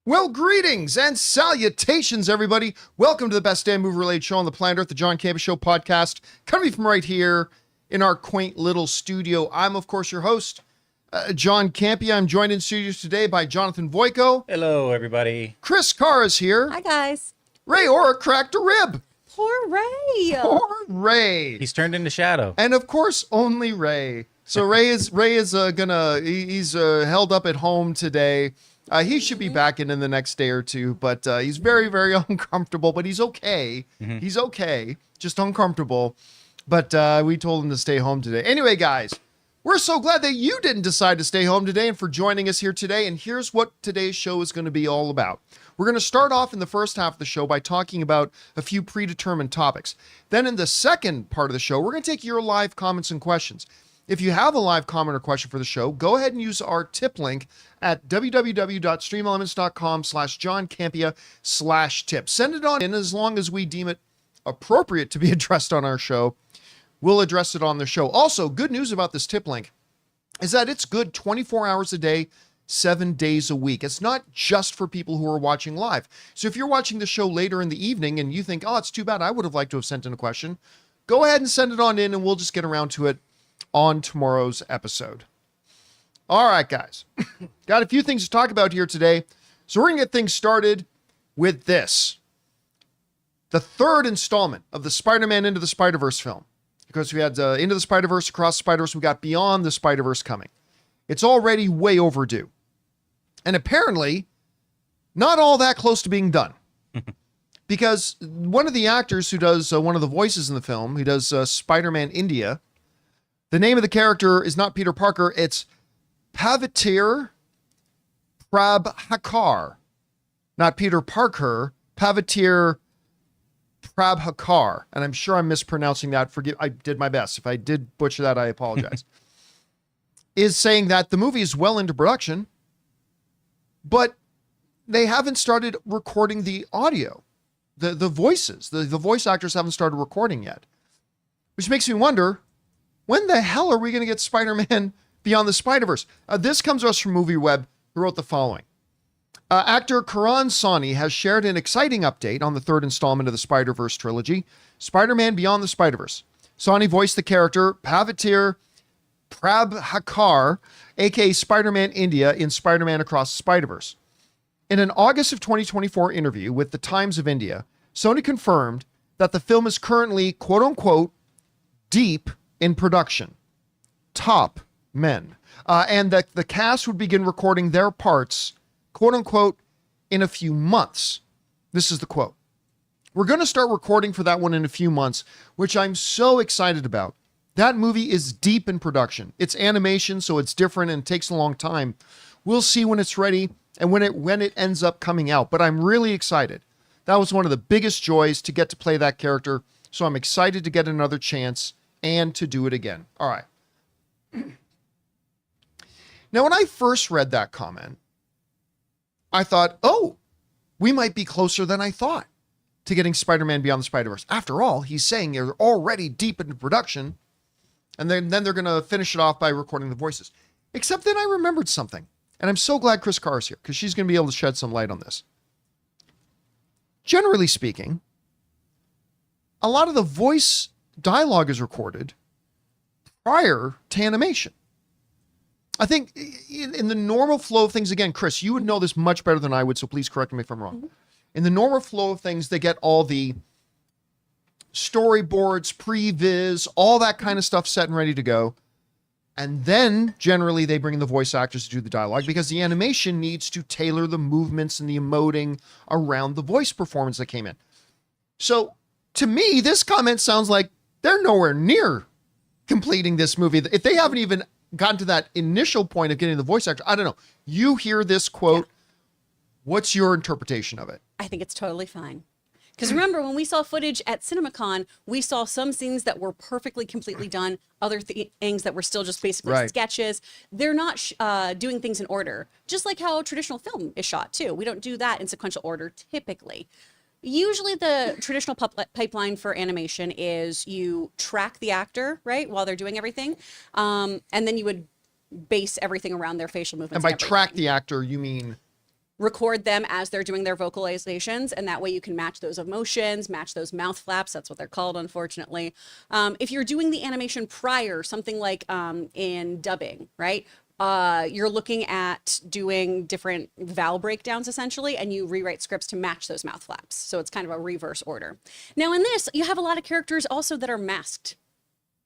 Well, greetings and salutations, everybody. Welcome to the best damn movie-related show on the planet Earth, the John Campea Show podcast, coming from right here in our quaint little studio. I'm, of course, your host, John Campea. I'm joined in studios today by Jonathan Voico. Hello, everybody. Chris Carr is here. Hi, guys. Ray Orr cracked a rib. Poor Ray. Poor Ray. He's turned into Shadow. And, of course, only Ray. So Ray is he's held up at home today. He should be back in the next day or two, but he's very, very uncomfortable, but he's okay. He's okay, just uncomfortable. But we told him to stay home today. Anyway, guys, we're so glad that you didn't decide to stay home today and for joining us here today. And here's what today's show is going to be all about. We're going to start off in the first half of the show by talking about a few predetermined topics. Then in the second part of the show, we're going to take your live comments and questions. If you have a live comment or question for the show, go ahead and use our tip link at www.streamelements.com/JohnCampea/tip. Send it on in as long as we deem it appropriate to be addressed on our show. We'll address it on the show. Also, good news about this tip link is that it's good 24 hours a day, 7 days a week. It's not just for people who are watching live. So if you're watching the show later in the evening and you think, oh, it's too bad, I would have liked to have sent in a question, go ahead and send it on in and we'll just get around to it on tomorrow's episode. All right, guys. Got a few things to talk about here today. So we're going to get things started with this. The third installment of the Spider-Man Into the Spider-Verse film. Because we had Into the Spider-Verse, Across the Spider-Verse, we got Beyond the Spider-Verse coming. It's already way overdue. And apparently, not all that close to being done. Because one of the actors who does one of the voices in the film, he does Spider-Man India, the name of the character is not Peter Parker, it's Pavitr Prabhakar. Not Peter Parker, Pavitr Prabhakar. And I'm sure I'm mispronouncing that. Forgive, I did my best. If I did butcher that, I apologize. Is saying that the movie is well into production, but they haven't started recording the audio. The voices, the voice actors haven't started recording yet. Which makes me wonder, when the hell are we going to get Spider-Man Beyond the Spider-Verse? This comes to us from MovieWeb, who wrote the following. Actor Karan Soni has shared an exciting update on the third installment of the Spider-Verse trilogy, Spider-Man Beyond the Spider-Verse. Soni voiced the character Pavitr Prabhakar, aka Spider-Man India, in Spider-Man Across the Spider-Verse. In an August of 2024 interview with the Times of India, Soni confirmed that the film is currently, quote-unquote, deep in production. Top men. And that the cast would begin recording their parts, quote unquote, in a few months. This is the quote. We're going to start recording for that one in a few months, which I'm so excited about. That movie is deep in production. It's animation, so it's different and it takes a long time. We'll see when it's ready and when it ends up coming out, but I'm really excited. That was one of the biggest joys to get to play that character, so I'm excited to get another chance and to do it again. All right. Now, when I first read that comment, I thought, oh, we might be closer than I thought to getting Spider-Man Beyond the Spider-Verse. After all, he's saying they're already deep into production, and then they're going to finish it off by recording the voices. Except then I remembered something, and I'm so glad Chris Carr is here, because she's going to be able to shed some light on this. Generally speaking, a lot of the voice dialogue is recorded prior to animation. I think in the normal flow of things, again, Chris, you would know this much better than I would, so please correct me if I'm wrong. Mm-hmm. In the normal flow of things, they get all the storyboards, previs, all that kind of stuff set and ready to go. And then generally they bring the voice actors to do the dialogue because the animation needs to tailor the movements and the emoting around the voice performance that came in. So to me, this comment sounds like they're nowhere near completing this movie. If they haven't even gotten to that initial point of getting the voice actor, I don't know. You hear this quote. Yeah. What's your interpretation of it? I think it's totally fine. Because remember, when we saw footage at CinemaCon, we saw some scenes that were perfectly, completely done, other things that were still just basically sketches. They're not doing things in order, just like how traditional film is shot too. We don't do that in sequential order typically. Usually the traditional pipeline for animation is you track the actor, right, while they're doing everything, and then you would base everything around their facial movements. And by track the actor, you mean record them as they're doing their vocalizations, and that way you can match those emotions, match those mouth flaps. That's what they're called, unfortunately. If you're doing the animation prior, something like in dubbing, right? You're looking at doing different vowel breakdowns essentially, and you rewrite scripts to match those mouth flaps. So it's kind of a reverse order. Now in this, you have a lot of characters also that are masked.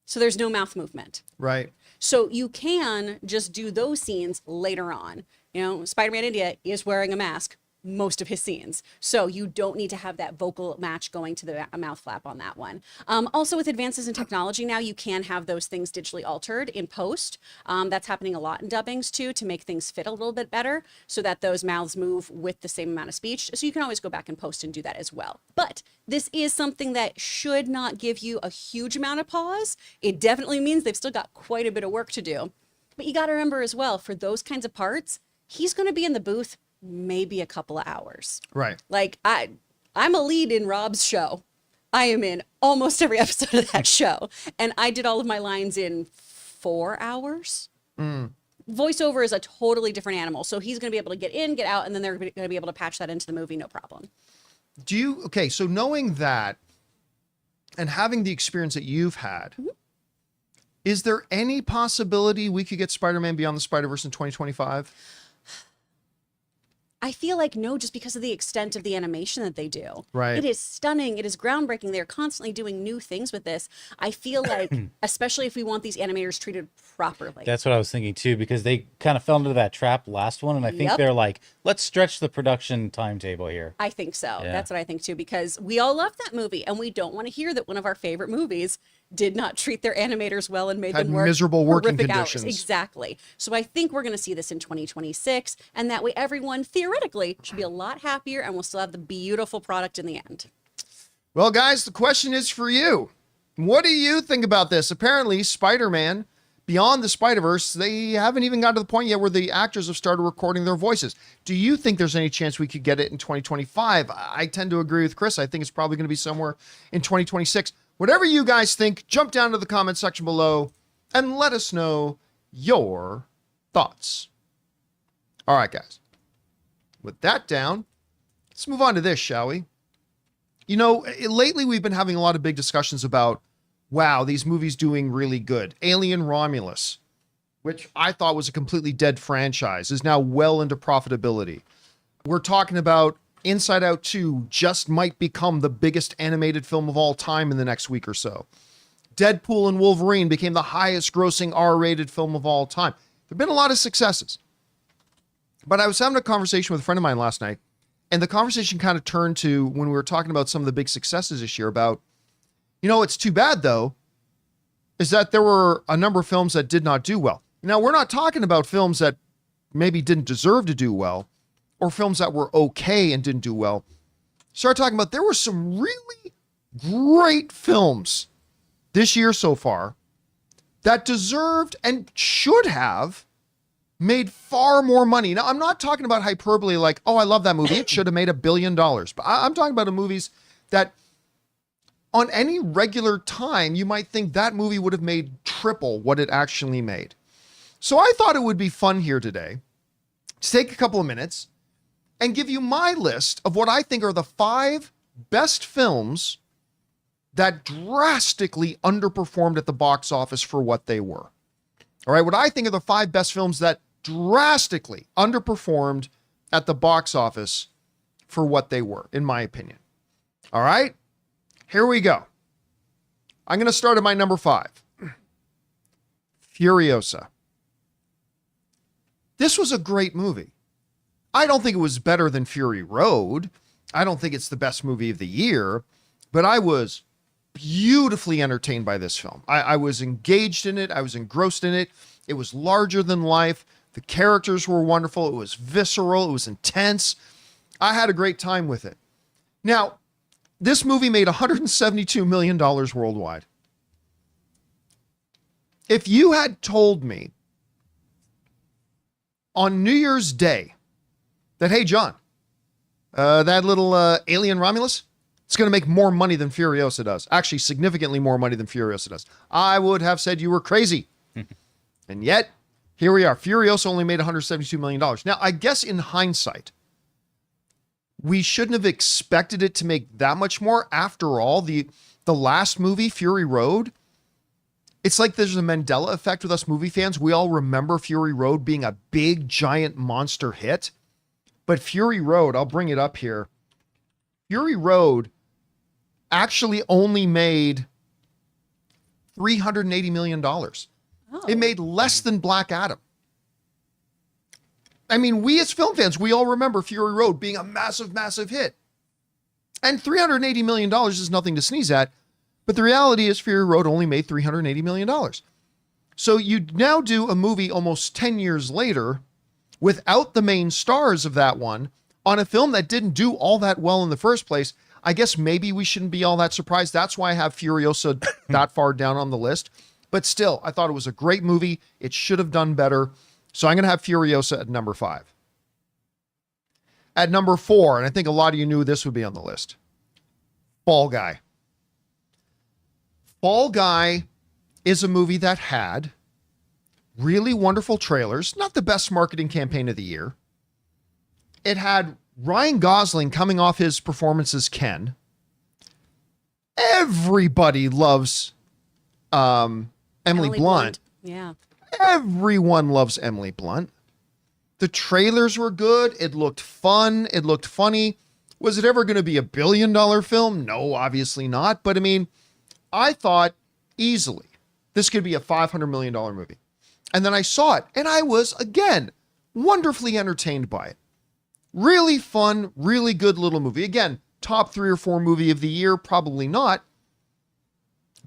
So there's no mouth movement. Right. So you can just do those scenes later on. You know, Spider-Man India is wearing a mask most of his scenes. So you don't need to have that vocal match going to the mouth flap on that one. Also with advances in technology now, you can have those things digitally altered in post. That's happening a lot in dubbings too, to make things fit a little bit better so that those mouths move with the same amount of speech. So you can always go back and post and do that as well. But this is something that should not give you a huge amount of pause. It definitely means they've still got quite a bit of work to do. But you got to remember as well, for those kinds of parts, he's going to be in the booth maybe a couple of hours. Right. Like I'm a lead in Rob's show. I am in almost every episode of that show. And I did all of my lines in 4 hours. Voiceover is a totally different animal. So he's going to be able to get in, get out, and then they're going to be able to patch that into the movie, no problem. Okay, so knowing that and having the experience that you've had, is there any possibility we could get Spider-Man Beyond the Spider-Verse in 2025? I feel like no, just because of the extent of the animation that they do. Right. It is stunning. It is groundbreaking. They're constantly doing new things with this. I feel like, especially if we want these animators treated properly. That's what I was thinking too, because they kind of fell into that trap last one. And I think they're like, let's stretch the production timetable here. I think so. Yeah. That's what I think too, because we all love that movie and we don't want to hear that one of our favorite movies did not treat their animators well and made Had them work miserable working horrific conditions. hours. Exactly. So I think we're going to see this in 2026, and that way everyone theoretically should be a lot happier and we'll still have the beautiful product in the end. Well, guys, the question is for you. What do you think about this? Apparently, Spider-Man Beyond the Spider-Verse, they haven't even got to the point yet where the actors have started recording their voices. Do you think there's any chance we could get it in 2025? I tend to agree with Chris. I think it's probably going to be somewhere in 2026. Whatever you guys think, jump down to the comment section below and let us know your thoughts. All right, guys. With that down, let's move on to this, shall we? You know, lately we've been having a lot of big discussions about, wow, these movies doing really good. Alien Romulus, which I thought was a completely dead franchise, is now well into profitability. We're talking about Inside Out 2 just might become the biggest animated film of all time in the next week or so. Deadpool and Wolverine became the highest grossing R-rated film of all time. There have been a lot of successes. But I was having a conversation with a friend of mine last night, and the conversation kind of turned to when we were talking about some of the big successes this year about, you know, it's too bad though, is that there were a number of films that did not do well. Now, we're not talking about films that maybe didn't deserve to do well, or films that were okay and didn't do well. Start talking about there were some really great films this year so far that deserved and should have made far more money. Now, I'm not talking about hyperbole like, oh, I love that movie. It should have made $1 billion. But I'm talking about the movies that on any regular time, you might think that movie would have made triple what it actually made. So I thought it would be fun here today to take a couple of minutes and give you my list of what I think are the 5 best films that drastically underperformed at the box office for what they were. All right, what I think are the 5 best films that drastically underperformed at the box office for what they were, in my opinion. All right, here we go. I'm going to start at my number 5. Furiosa. This was a great movie. I don't think it was better than Fury Road. I don't think it's the best movie of the year, but I was beautifully entertained by this film. I was engaged in it. I was engrossed in it. It was larger than life. The characters were wonderful. It was visceral. It was intense. I had a great time with it. Now, this movie made $172 million worldwide. If you had told me on New Year's Day that, hey, John, that little alien Romulus, it's going to make more money than Furiosa does. Actually, significantly more money than Furiosa does. I would have said you were crazy. And yet, here we are. Furiosa only made $172 million. Now, I guess in hindsight, we shouldn't have expected it to make that much more. After all, the last movie, Fury Road, it's like there's a Mandela effect with us movie fans. We all remember Fury Road being a big, giant monster hit. But Fury Road, I'll bring it up here. Fury Road actually only made $380 million. Oh. It made less than Black Adam. I mean, we as film fans, we all remember Fury Road being a massive, massive hit. And $380 million is nothing to sneeze at. But the reality is Fury Road only made $380 million. So you now do a movie almost 10 years later without the main stars of that one on a film that didn't do all that well in the first place. I guess maybe we shouldn't be all that surprised. That's why I have Furiosa that far down on the list. But still, I thought it was a great movie. It should have done better. So I'm going to have Furiosa at number 5. At number 4, and I think a lot of you knew this would be on the list, Fall Guy. Fall Guy is a movie that had really wonderful trailers, not the best marketing campaign of the year. It had Ryan Gosling coming off his performance as Ken. Everybody loves Emily Blunt. Yeah. Everyone loves Emily Blunt. The trailers were good. It looked fun. It looked funny. Was it ever going to be $1 billion film? No, obviously not. But I mean, I thought easily this could be a $500 million movie. And then I saw it and I was, again, wonderfully entertained by it. Really fun, really good little movie. Again, top 3 or 4 movie of the year, probably not.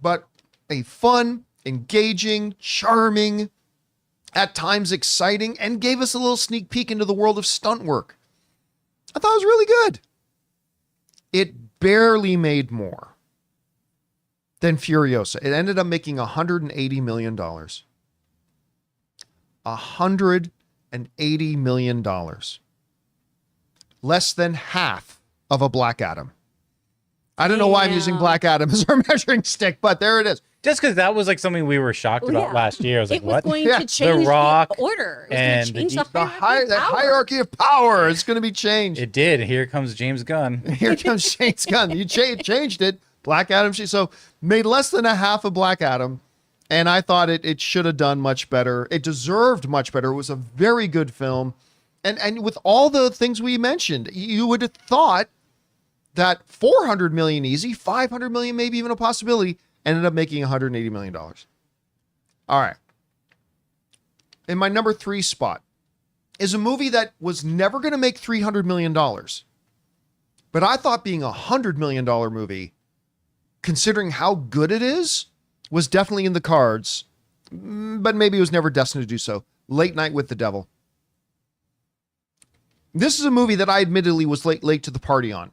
But a fun, engaging, charming, at times exciting, and gave us a little sneak peek into the world of stunt work. I thought it was really good. It barely made more than Furiosa. It ended up making $180 million. $180 million. Less than half of a Black Adam. I don't know why I'm using Black Adam as our measuring stick, but there it is. Just because that was like something we were shocked about last year. I was like, what? It was going to change The Rock the order. It was and going to change The hierarchy of power is going to be changed. It did. Here comes James Gunn. Here comes James Gunn. You changed it. Black Adam. So made less than a half of Black Adam. And I thought it should have done much better. It deserved much better. It was a very good film. And with all the things we mentioned, you would have thought that 400 million easy, 500 million, maybe even a possibility, ended up making $180 million. All right. In my number 3 spot is a movie that was never going to make $300 million. But I thought being a $100 million movie, considering how good it is, was definitely in the cards. But maybe it was never destined to do so. Late Night with the Devil. This is a movie that I admittedly was late to the party on.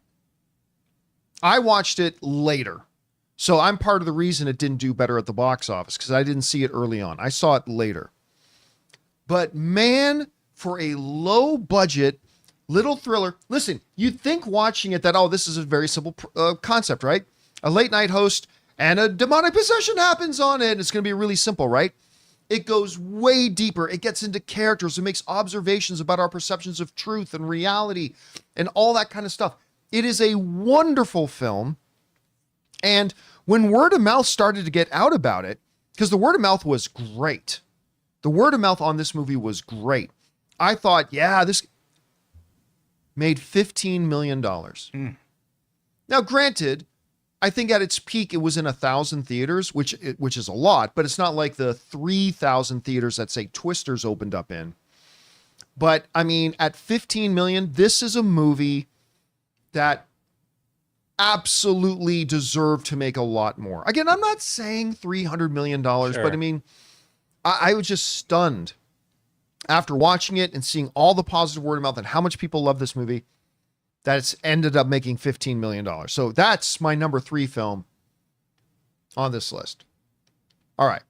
I watched it later. So I'm part of the reason it didn't do better at the box office, because I didn't see it early on. I saw it later. But man, for a low budget little thriller, listen, you'd think watching it that, oh, this is a very simple concept, right? A late night host and a demonic possession happens on it. It's going to be really simple, right? It goes way deeper. It gets into characters. It makes observations about our perceptions of truth and reality and all that kind of stuff. It is a wonderful film. And when word of mouth started to get out about it, because the word of mouth was great. The word of mouth on this movie was great. I thought, yeah, this made $15 million. Now, granted, I think at its peak, it was in 1,000 theaters, which is a lot, but it's not like the 3,000 theaters that, say, Twisters opened up in. But, I mean, at 15 million, this is a movie that absolutely deserved to make a lot more. Again, I'm not saying $300 million, but I mean, I was just stunned after watching it and seeing all the positive word of mouth and how much people love this movie, that it's ended up making $15 million. So that's my number 3 film on this list. All right.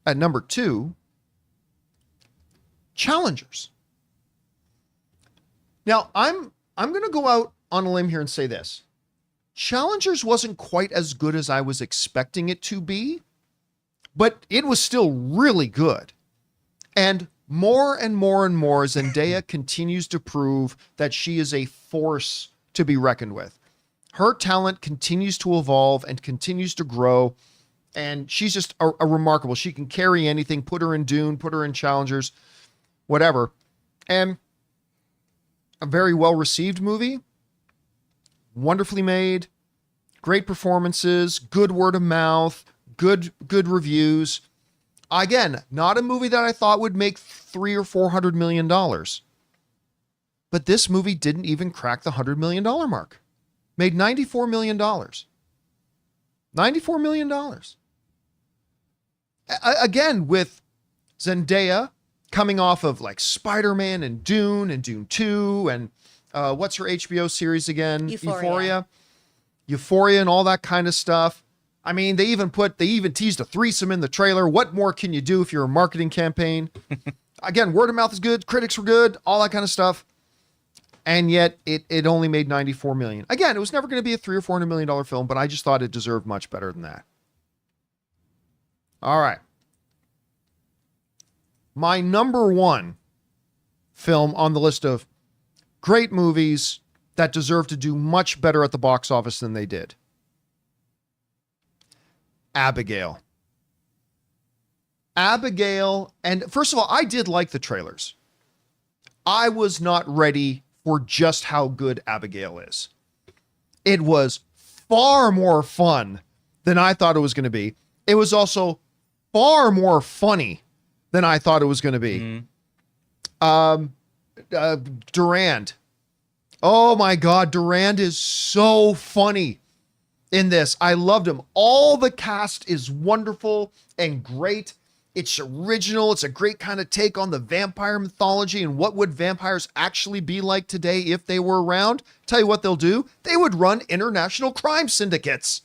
At number 2, Challengers. Now, I'm going to go out on a limb here and say this. Challengers wasn't quite as good as I was expecting it to be, but it was still really good. And more and more and more, Zendaya continues to prove that she is a force to be reckoned with. Her talent continues to evolve and continues to grow. And she's just a remarkable. She can carry anything, put her in Dune, put her in Challengers, whatever. And a very well-received movie. Wonderfully made. Great performances. Good word of mouth. Good reviews. Again, not a movie that I thought would make $300 or $400 million. But this movie didn't even crack the $100 million mark. Made $94 million. $94 million. Again, with Zendaya coming off of like Spider-Man and Dune 2 and what's her HBO series again? Euphoria and all that kind of stuff. I mean, they even teased a threesome in the trailer. What more can you do if you're a marketing campaign? Again, word of mouth is good. Critics were good. All that kind of stuff. And yet it only made $94 million. Again, it was never going to be a $300 or $400 million film, but I just thought it deserved much better than that. All right. My number one film on the list of great movies that deserve to do much better at the box office than they did. Abigail. And first of all, I did like the trailers. I was not ready for just how good Abigail is. It was far more fun than I thought it was going to be. It was also far more funny than I thought it was going to be. Durand. Oh my God, Durand is so funny in this. I loved him. All the cast is wonderful and great. It's original. It's a great kind of take on the vampire mythology and what would vampires actually be like today if they were around. Tell you what they'll do. They would run international crime syndicates.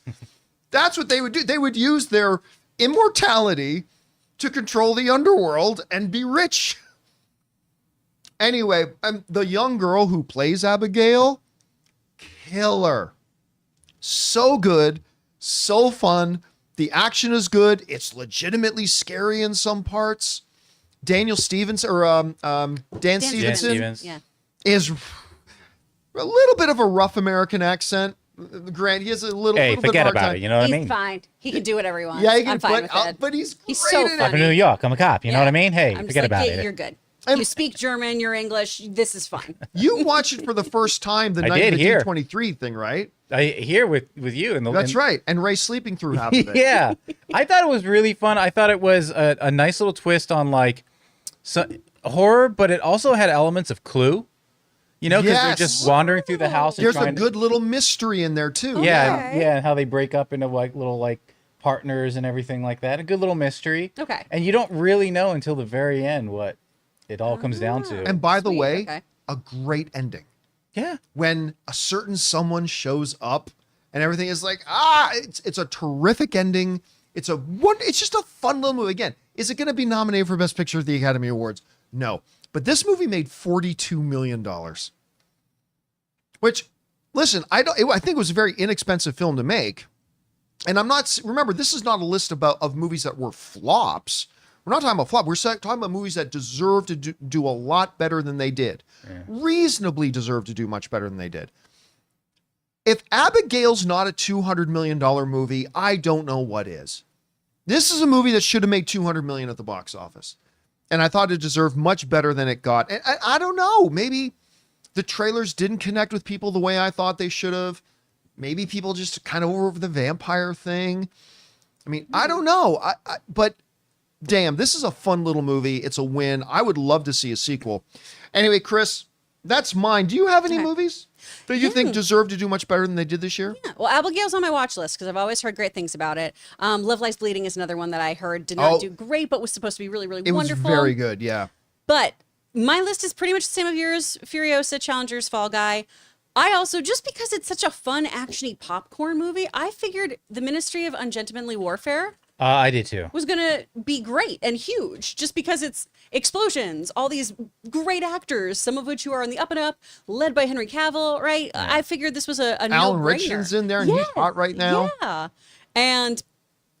That's what they would do. They would use their immortality to control the underworld and be rich. Anyway, the young girl who plays Abigail, killer. So good, so fun. The action is good. It's legitimately scary in some parts. Dan Stevenson Yeah. is a little bit of a rough American accent. Grant, he has a little bit of a hard time. It. You know what I mean? He's fine. He can do whatever he wants. Yeah, he can, I'm fine with it. But he's so great in funny. I'm in New York. I'm a cop. You know what I mean? Hey, I'm forget about it. You're good. You speak German, you're English. This is fine. You watched it for the first time the night of the D23 thing, right? I hear with you. That's right. And Ray sleeping through half of it. Yeah. I thought it was really fun. I thought it was a nice little twist on like horror, but it also had elements of Clue. You know, because they're just wandering through the house. And there's a good little mystery in there too. Yeah, and how they break up into like little partners and everything like that. A good little mystery. Okay. And you don't really know until the very end what it all comes down to. And by the way, a great ending. Yeah. When a certain someone shows up and everything is like, it's a terrific ending. It's just a fun little movie. Again, is it going to be nominated for Best Picture at the Academy Awards? No. But this movie made $42 million. Which, listen, I think it was a very inexpensive film to make. And remember, this is not a list of movies that were flops. We're not talking about flop. We're talking about movies that deserve to do a lot better than they did. Yeah. Reasonably deserve to do much better than they did. If Abigail's not a $200 million movie, I don't know what is. This is a movie that should have made $200 million at the box office. And I thought it deserved much better than it got. And I don't know. Maybe the trailers didn't connect with people the way I thought they should have. Maybe people just kind of over the vampire thing. I mean, I don't know. But damn, this is a fun little movie. It's a win. I would love to see a sequel. Anyway, Chris, that's mine. Do you have any movies that you think deserve to do much better than they did this year? Yeah. Well, Abigail's on my watch list because I've always heard great things about it. Love Lies Bleeding is another one that I heard did not do great, but was supposed to be really, really wonderful. It was very good, yeah. But my list is pretty much the same of yours. Furiosa, Challengers, Fall Guy. I also, just because it's such a fun, action-y popcorn movie, I figured The Ministry of Ungentlemanly Warfare I did too. was going to be great and huge just because it's explosions, all these great actors, some of which who are on the up and up, led by Henry Cavill, right? Yeah. I figured this was a Alan no-brainer. Richardson's in there and he's hot right now. Yeah. And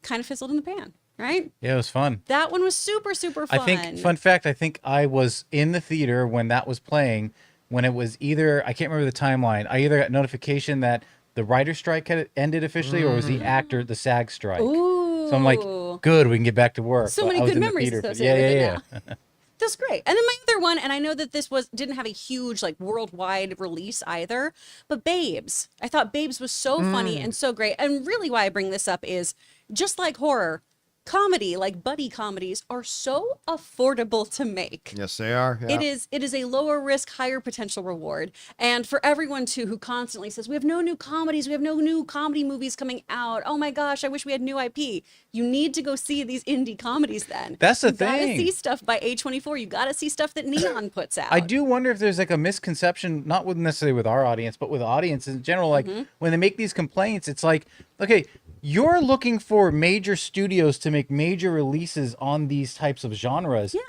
kind of fizzled in the pan. right? Yeah, it was fun. That one was super, super fun. I think, fun fact, I think I was in the theater when that was playing, when it was either, I can't remember the timeline. I either got notification that the writer's strike had ended officially, or was the SAG strike. Ooh. So I'm like, good, we can get back to work. So But many I was good in the memories theater, but associated yeah, with it now. That's great. And then my other one, and I know that this didn't have a huge like worldwide release either, but Babes. I thought Babes was so funny and so great. And really why I bring this up is just like horror, comedy, like buddy comedies, are so affordable to make. Yes, they are. Yeah. It is a lower risk, higher potential reward. And for everyone too who constantly says, we have no new comedies, we have no new comedy movies coming out. Oh my gosh, I wish we had new IP. You need to go see these indie comedies then. That's the You gotta thing. see stuff by A24. You gotta see stuff that Neon puts out. I do wonder if there's like a misconception, not with necessarily with our audience, but with audiences in general. Like when they make these complaints, it's like, okay, you're looking for major studios to make major releases on these types of genres. Yeah.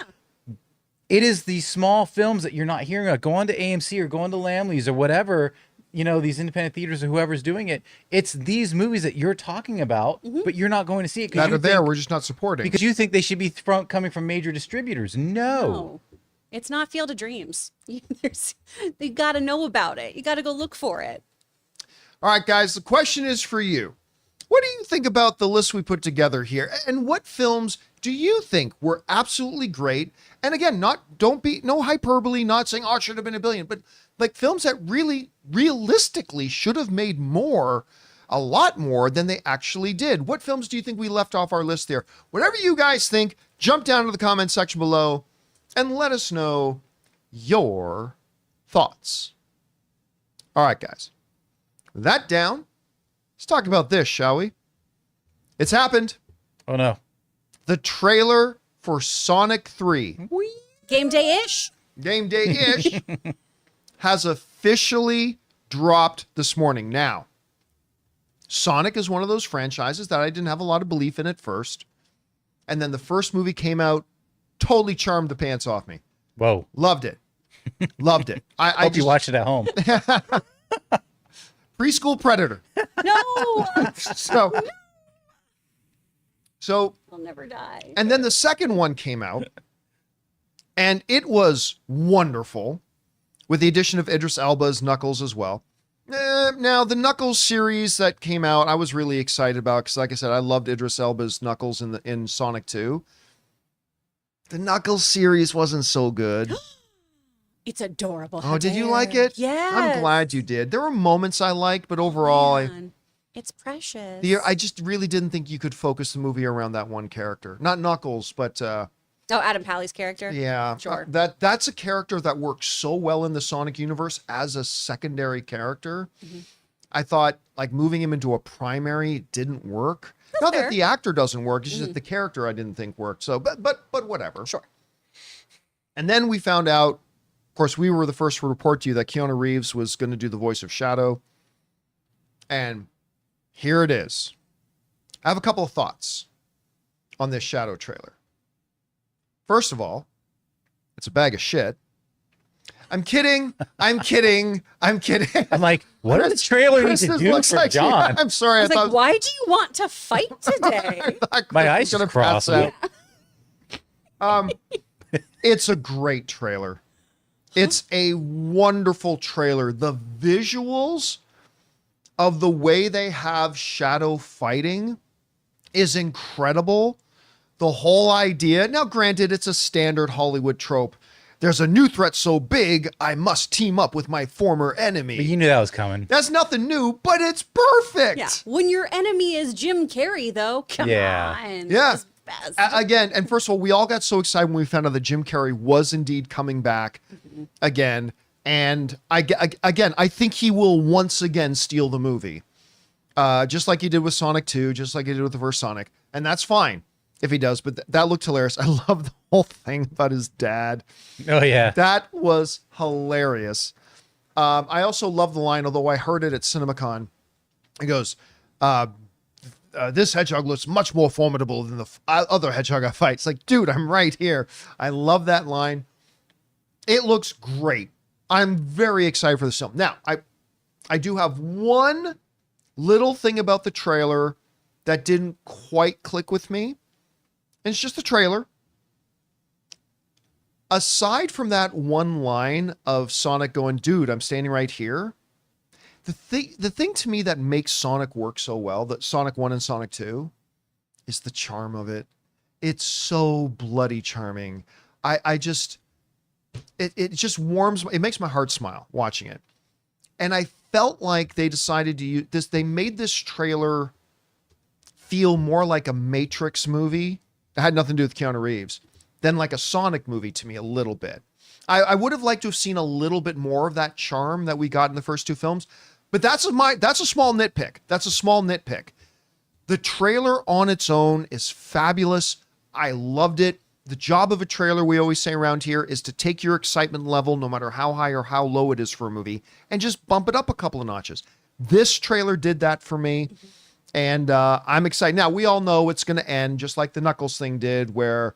It is these small films that you're not hearing about. Go on to AMC or go on to Lamley's or whatever, you know, these independent theaters or whoever's doing it. It's these movies that you're talking about, but you're not going to see it. That are there, we're just not supporting. Because you think they should be coming from major distributors. No. It's not Field of Dreams. You got to know about it. You got to go look for it. All right, guys, the question is for you. What do you think about the list we put together here? And what films do you think were absolutely great? And again, no hyperbole, not saying, oh, it should have been a billion, but like films that really realistically should have made a lot more than they actually did. What films do you think we left off our list there? Whatever you guys think, jump down to the comment section below and let us know your thoughts. All right, guys. With that down, let's talk about this, shall we? It's happened. Oh, no. The trailer for Sonic 3. Game day-ish. Game day-ish. has officially dropped this morning. Now, Sonic is one of those franchises that I didn't have a lot of belief in at first. And then the first movie came out, totally charmed the pants off me. Whoa. Loved it. Loved it. I hope you watched it at home. Preschool Predator. No. So I'll never die. and then the second one came out, and it was wonderful, with the addition of Idris Elba's Knuckles as well. Now, the Knuckles series that came out, I was really excited about because, like I said, I loved Idris Elba's Knuckles in Sonic 2. The Knuckles series wasn't so good. It's adorable. Oh, did you like it? Yeah. I'm glad you did. There were moments I liked, but overall, it's precious. I just really didn't think you could focus the movie around that one character. Not Knuckles, but Adam Pally's character. yeah, Sure. That's a character that works so well in the Sonic universe as a secondary character. Mm-hmm. I thought like moving him into a primary didn't work. That's Not fair. that the actor doesn't work; it's just that the character I didn't think worked. So, but whatever. Sure. And then we found out, of course, we were the first to report to you that Keanu Reeves was going to do the voice of Shadow. And here it is. I have a couple of thoughts on this Shadow trailer. First of all, it's a bag of shit. I'm kidding. I'm kidding. I'm kidding. I'm like, what does the trailer need to This do looks for like- John? I'm sorry. I was like, why do you want to fight today? My eyes just crossed. It's a great trailer. It's a wonderful trailer. The visuals of the way they have Shadow fighting is incredible. The whole idea. Now, granted, it's a standard Hollywood trope. There's a new threat so big, I must team up with my former enemy. But you knew that was coming. That's nothing new, but it's perfect. Yeah. When your enemy is Jim Carrey, though, come Yeah. on. Yeah. It's best. Again, and first of all, we all got so excited when we found out that Jim Carrey was indeed coming back again. And I think he will once again steal the movie. Just like he did with Sonic 2, just like he did with the first Sonic. And that's fine if he does, but that looked hilarious. I love the whole thing about his dad. Oh, yeah. That was hilarious. I also love the line, although I heard it at CinemaCon. He goes, this hedgehog looks much more formidable than the other hedgehog I fight. It's like, dude, I'm right here. I love that line. It looks great. I'm very excited for this film. Now, I do have one little thing about the trailer that didn't quite click with me. and it's just the trailer. Aside from that one line of Sonic going, dude, I'm standing right here. The thing to me that makes Sonic work so well, that Sonic 1 and Sonic 2, is the charm of it. It's so bloody charming. It just warms, it makes my heart smile watching it. And I felt like they decided to use this, they made this trailer feel more like a Matrix movie. It had nothing to do with Keanu Reeves, than like a Sonic movie to me a little bit. I would have liked to have seen a little bit more of that charm that we got in the first two films, but that's a small nitpick. That's a small nitpick. The trailer on its own is fabulous. I loved it. The job of a trailer, we always say around here, is to take your excitement level, no matter how high or how low it is for a movie, and just bump it up a couple of notches. This trailer did that for me, and I'm excited. Now, we all know it's going to end just like the Knuckles thing did, where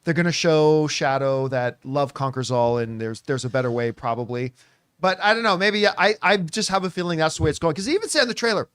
they're going to show Shadow that love conquers all, and there's a better way probably. But I don't know, maybe I just have a feeling that's the way it's going. Because they even said in the trailer,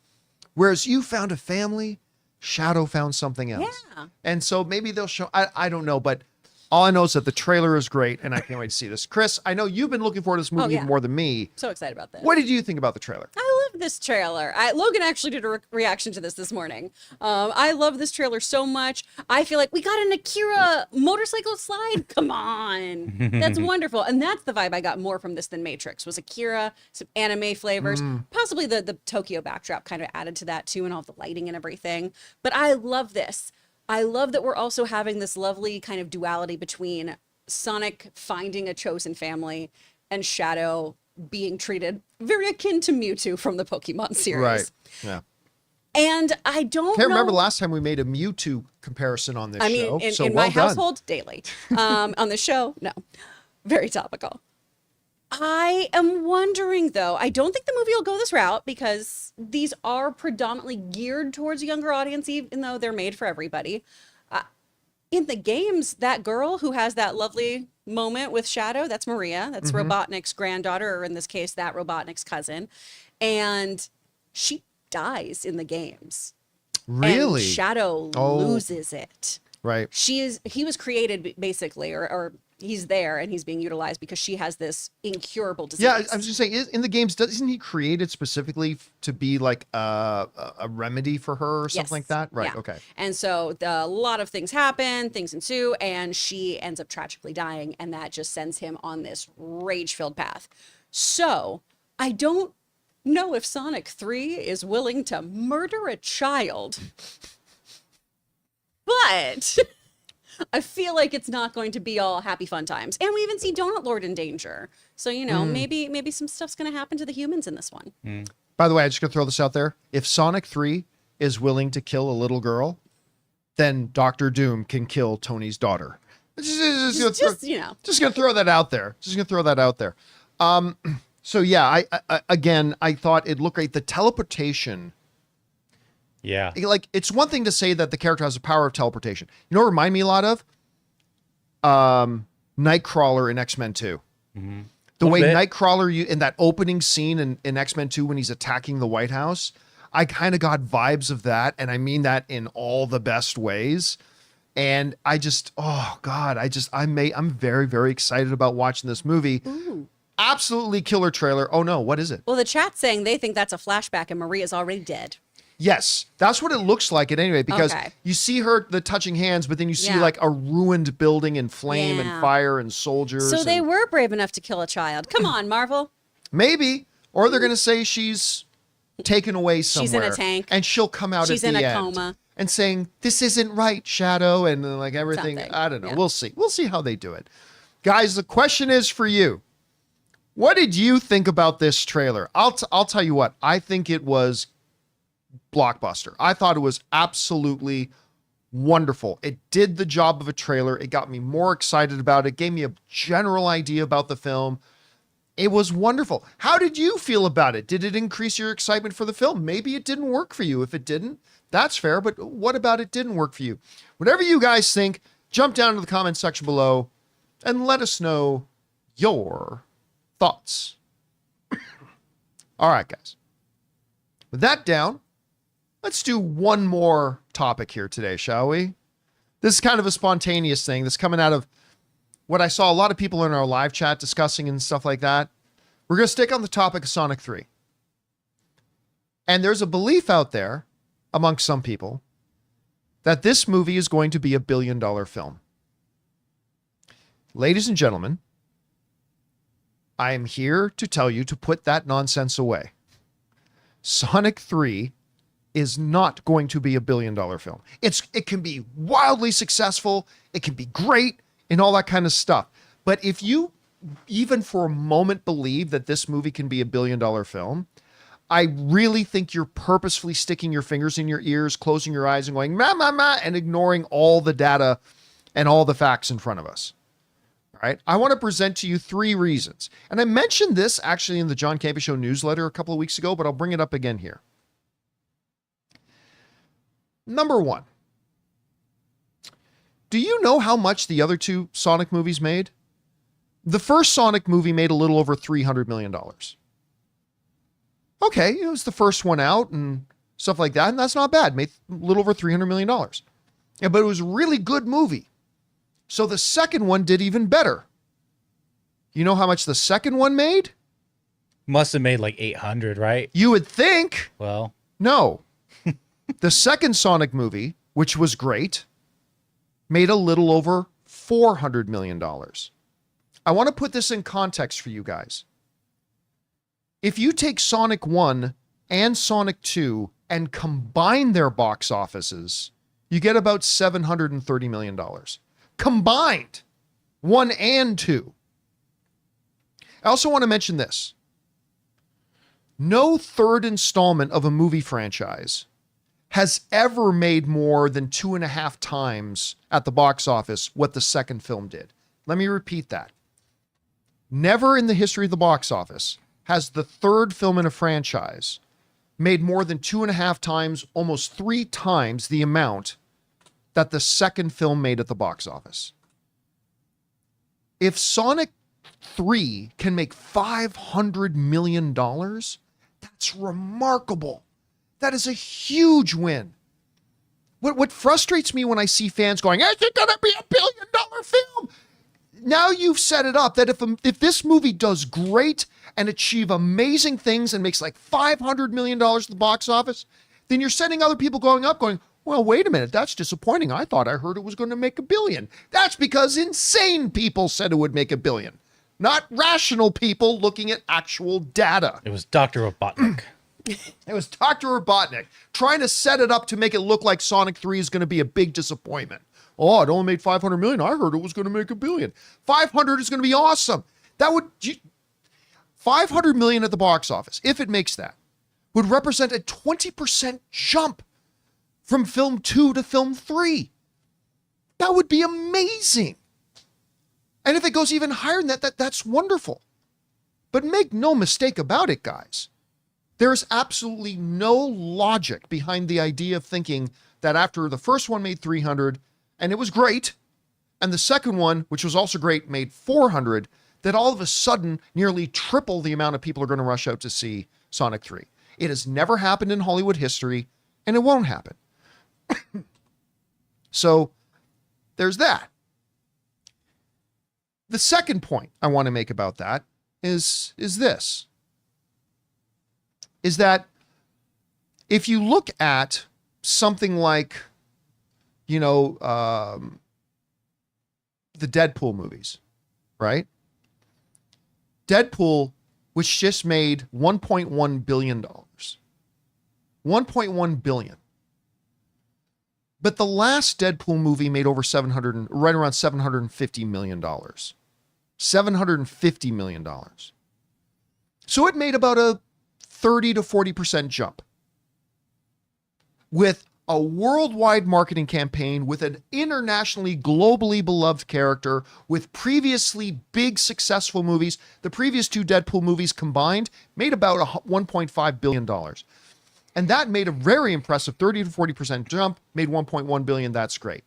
whereas you found a family, Shadow found something else. Yeah. And so maybe they'll show, I don't know, but all I know is that the trailer is great, and I can't wait to see this. Chris, I know you've been looking forward to this movie even more than me. So excited about this. What did you think about the trailer? I love this trailer. Logan actually did a reaction to this morning. I love this trailer so much. I feel like we got an Akira motorcycle slide. Come on. That's wonderful. And that's the vibe I got more from this than Matrix, was Akira, some anime flavors, possibly the Tokyo backdrop kind of added to that too, and all the lighting and everything. But I love this. I love that we're also having this lovely kind of duality between Sonic finding a chosen family and Shadow being treated very akin to Mewtwo from the Pokemon series. Right. Yeah. And I don't Can't remember the last time we made a Mewtwo comparison on this show. In my household, daily. On the show, no. Very topical. I am wondering, though, I don't think the movie will go this route because these are predominantly geared towards a younger audience, even though they're made for everybody. In the games, that girl who has that lovely moment with Shadow, that's Maria. That's Robotnik's granddaughter, or in this case, that Robotnik's cousin. And she dies in the games. Really? And Shadow loses it. Right. He was created basically, or he's there and he's being utilized because she has this incurable disease. Yeah, I was just saying, in the games, isn't he created specifically to be like a remedy for her or something like that? Right, yeah. Okay. And so a lot of things happen, things ensue, and she ends up tragically dying, and that just sends him on this rage-filled path. So I don't know if Sonic 3 is willing to murder a child. But I feel like it's not going to be all happy fun times. And we even see Donut Lord in danger. So, maybe some stuff's going to happen to the humans in this one. By the way, I'm just going to throw this out there. If Sonic 3 is willing to kill a little girl, then Dr. Doom can kill Tony's daughter. Just going to throw that out there. Just going to throw that out there. So, yeah, I thought it looked great. The teleportation. Yeah. Like, it's one thing to say that the character has the power of teleportation. You know what it reminded me a lot of? Nightcrawler in X-Men 2. Mm-hmm. The way Nightcrawler, in that opening scene in X-Men 2 when he's attacking the White House, I kind of got vibes of that, and I mean that in all the best ways. And I just, I'm very, very excited about watching this movie. Ooh. Absolutely killer trailer. Oh no, what is it? Well, the chat's saying they think that's a flashback and Maria's already dead. Yes, that's what it looks like at anyway, because you see the touching hands, but then you see like a ruined building in flame and fire and soldiers. So they were brave enough to kill a child. Come on, Marvel. Maybe. Or they're going to say she's taken away somewhere. She's in a tank. And she'll come out at the end. She's in a coma. And saying, this isn't right, Shadow, and like everything. Something. I don't know. Yeah. We'll see. We'll see how they do it. Guys, the question is for you. What did you think about this trailer? I'll tell you what. I think it was blockbuster. I thought it was absolutely wonderful. It did the job of a trailer. It got me more excited about it. Gave me a general idea about the film. It was wonderful. How did you feel about it? Did it increase your excitement for the film? Maybe it didn't work for you. If it didn't, that's fair. But what about it didn't work for you? Whatever you guys think, jump down to the comment section below and let us know your thoughts. All right, guys. With that down, let's do one more topic here today, shall we? This is kind of a spontaneous thing that's coming out of what I saw a lot of people in our live chat discussing and stuff like that. We're going to stick on the topic of Sonic 3. And there's a belief out there amongst some people that this movie is going to be a $1 billion film. Ladies and gentlemen, I am here to tell you to put that nonsense away. Sonic 3 is not going to be a $1 billion film. It can be wildly successful, it can be great, and all that kind of stuff. But if you even for a moment believe that this movie can be a $1 billion film, I really think you're purposefully sticking your fingers in your ears, closing your eyes and going, ma, ma, ma, and ignoring all the data and all the facts in front of us. All right. I want to present to you 3 reasons. And I mentioned this actually in the John Campea Show newsletter a couple of weeks ago, but I'll bring it up again here. Number 1. Do you know how much the other 2 Sonic movies made? The first Sonic movie made a little over $300 million. Okay, it was the first one out and stuff like that, and that's not bad. Made a little over $300 million. Yeah, but it was a really good movie. So the second one did even better. You know how much the second one made? Must have made like 800, right? You would think. Well, no. The second Sonic movie, which was great, made a little over $400 million. I want to put this in context for you guys. If you take Sonic 1 and Sonic 2 and combine their box offices, you get about $730 million. Combined, 1 and 2. I also want to mention this. No third installment of a movie franchise has ever made more than 2.5 times at the box office what the second film did. Let me repeat that. Never in the history of the box office has the third film in a franchise made more than 2.5 times, almost 3 times the amount that the second film made at the box office. If Sonic 3 can make $500 million, that's remarkable. That is a huge win. What frustrates me when I see fans going, is it going to be a $1 billion film? Now you've set it up that if this movie does great and achieve amazing things and makes like $500 million at the box office, then you're setting other people going, well, wait a minute, that's disappointing. I thought I heard it was going to make $1 billion. That's because insane people said it would make $1 billion, not rational people looking at actual data. it was Dr. Robotnik. It was Dr. Robotnik trying to set it up to make it look like Sonic 3 is going to be a big disappointment. Oh, it only made $500 million. I heard it was going to make $1 billion. 500 is going to be awesome. $500 million at the box office, if it makes that, would represent a 20% jump from film 2 to film 3. That would be amazing. And if it goes even higher than that, that's wonderful. But make no mistake about it, guys. There is absolutely no logic behind the idea of thinking that after the first one made 300 and it was great, and the second one, which was also great, made 400, that all of a sudden nearly triple the amount of people are going to rush out to see Sonic 3. It has never happened in Hollywood history, and it won't happen. So there's that. The second point I want to make about that is this. Is that if you look at something like, the Deadpool movies, right? Deadpool, which just made $1.1 billion. $1.1 billion. But the last Deadpool movie made over right around $750 million. $750 million. So it made about a 30 to 40% jump. With a worldwide marketing campaign, with an internationally, globally beloved character, with previously big successful movies. The previous 2 Deadpool movies combined made about $1.5 billion. And that made a very impressive 30 to 40% jump, made $1.1 billion. That's great.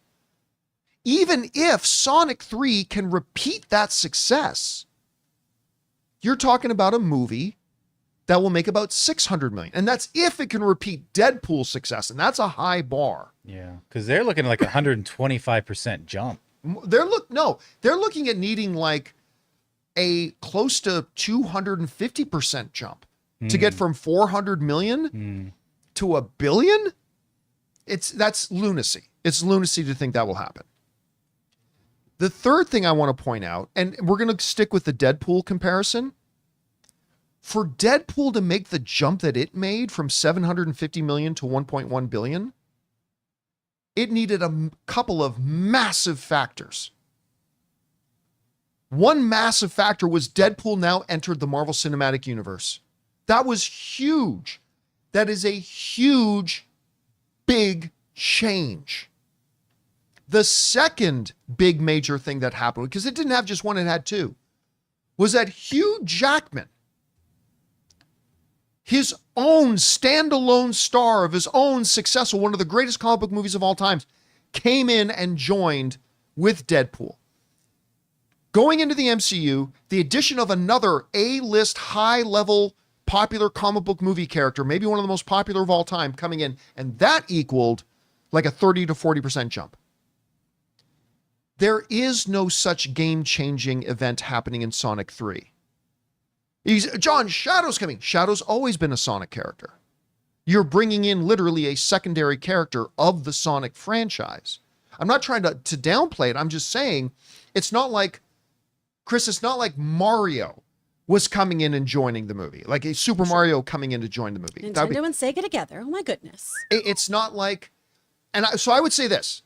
Even if Sonic 3 can repeat that success, you're talking about a movie that will make about 600 million. And that's if it can repeat Deadpool's success. And that's a high bar. Yeah. Because they're looking at like 125% jump. They're looking at needing like a close to 250% jump to get from 400 million to $1 billion. That's lunacy. It's lunacy to think that will happen. The third thing I want to point out, and we're going to stick with the Deadpool comparison. For Deadpool to make the jump that it made from 750 million to 1.1 billion, it needed a couple of massive factors. One massive factor was Deadpool now entered the Marvel Cinematic Universe. That was huge. That is a huge, big change. The second big major thing that happened, because it didn't have just one, it had two, was that Hugh Jackman, his own standalone star of his own successful, one of the greatest comic book movies of all time, came in and joined with Deadpool. Going into the MCU, the addition of another A-list, high-level, popular comic book movie character, maybe one of the most popular of all time, coming in, and that equaled like a 30 to 40% jump. There is no such game-changing event happening in Sonic 3. John, Shadow's coming. Shadow's always been a Sonic character. You're bringing in literally a secondary character of the Sonic franchise. I'm not trying to downplay it. I'm just saying it's not like, Chris, it's not like Mario was coming in and joining the movie, like a Super Mario coming in to join the movie. Nintendo and Sega together. Oh my goodness. It's not like, so I would say this.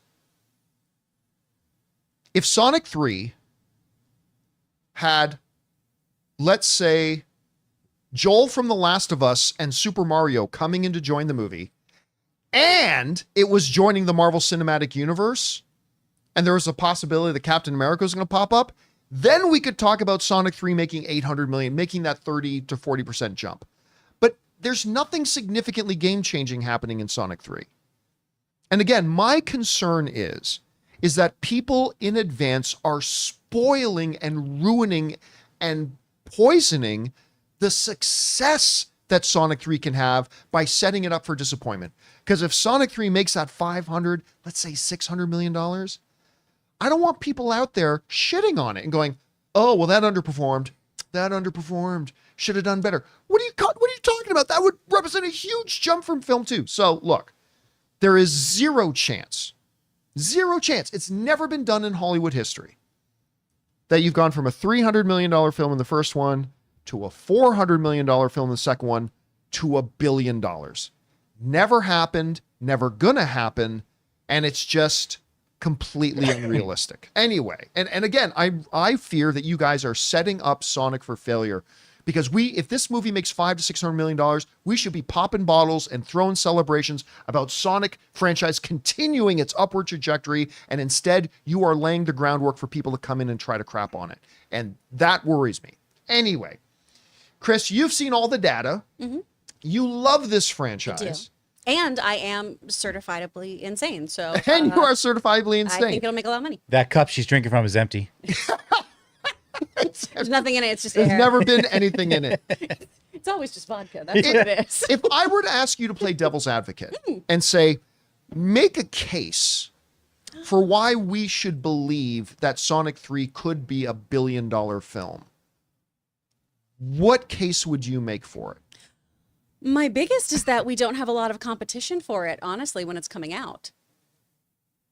If Sonic 3 had, let's say, Joel from The Last of Us and Super Mario coming in to join the movie, and it was joining the Marvel Cinematic Universe, and there was a possibility that Captain America was going to pop up, then we could talk about Sonic 3 making 800 million, making that 30 to 40% jump. But there's nothing significantly game-changing happening in Sonic 3. And again, my concern is that people in advance are spoiling and ruining and poisoning the success that Sonic 3 can have by setting it up for disappointment. Because if Sonic 3 makes that 500, let's say $600 million, I don't want people out there shitting on it and going, oh, well, that underperformed. Should have done better. What are you talking about? That would represent a huge jump from film 2. So look, there is zero chance. It's never been done in Hollywood history that you've gone from a $300 million film in the first one to a $400 million film in the second one to $1 billion. Never happened, never gonna happen, and it's just completely unrealistic. Anyway, and again, I fear that you guys are setting up Sonic for failure, because if this movie makes $500 to $600 million, we should be popping bottles and throwing celebrations about Sonic franchise continuing its upward trajectory, and instead you are laying the groundwork for people to come in and try to crap on it. And that worries me. Anyway, Chris, you've seen all the data. Mm-hmm. You love this franchise. I do. And I am certifiably insane. So and you are certifiably insane. I think it'll make a lot of money. That cup she's drinking from is empty. There's nothing in it. It's just There's air. never been anything in it. It's always just vodka. That's what it is. If I were to ask you to play devil's advocate and say, make a case for why we should believe that Sonic 3 could be $1 billion film, what case would you make for it? My biggest is that we don't have a lot of competition for it, honestly, when it's coming out.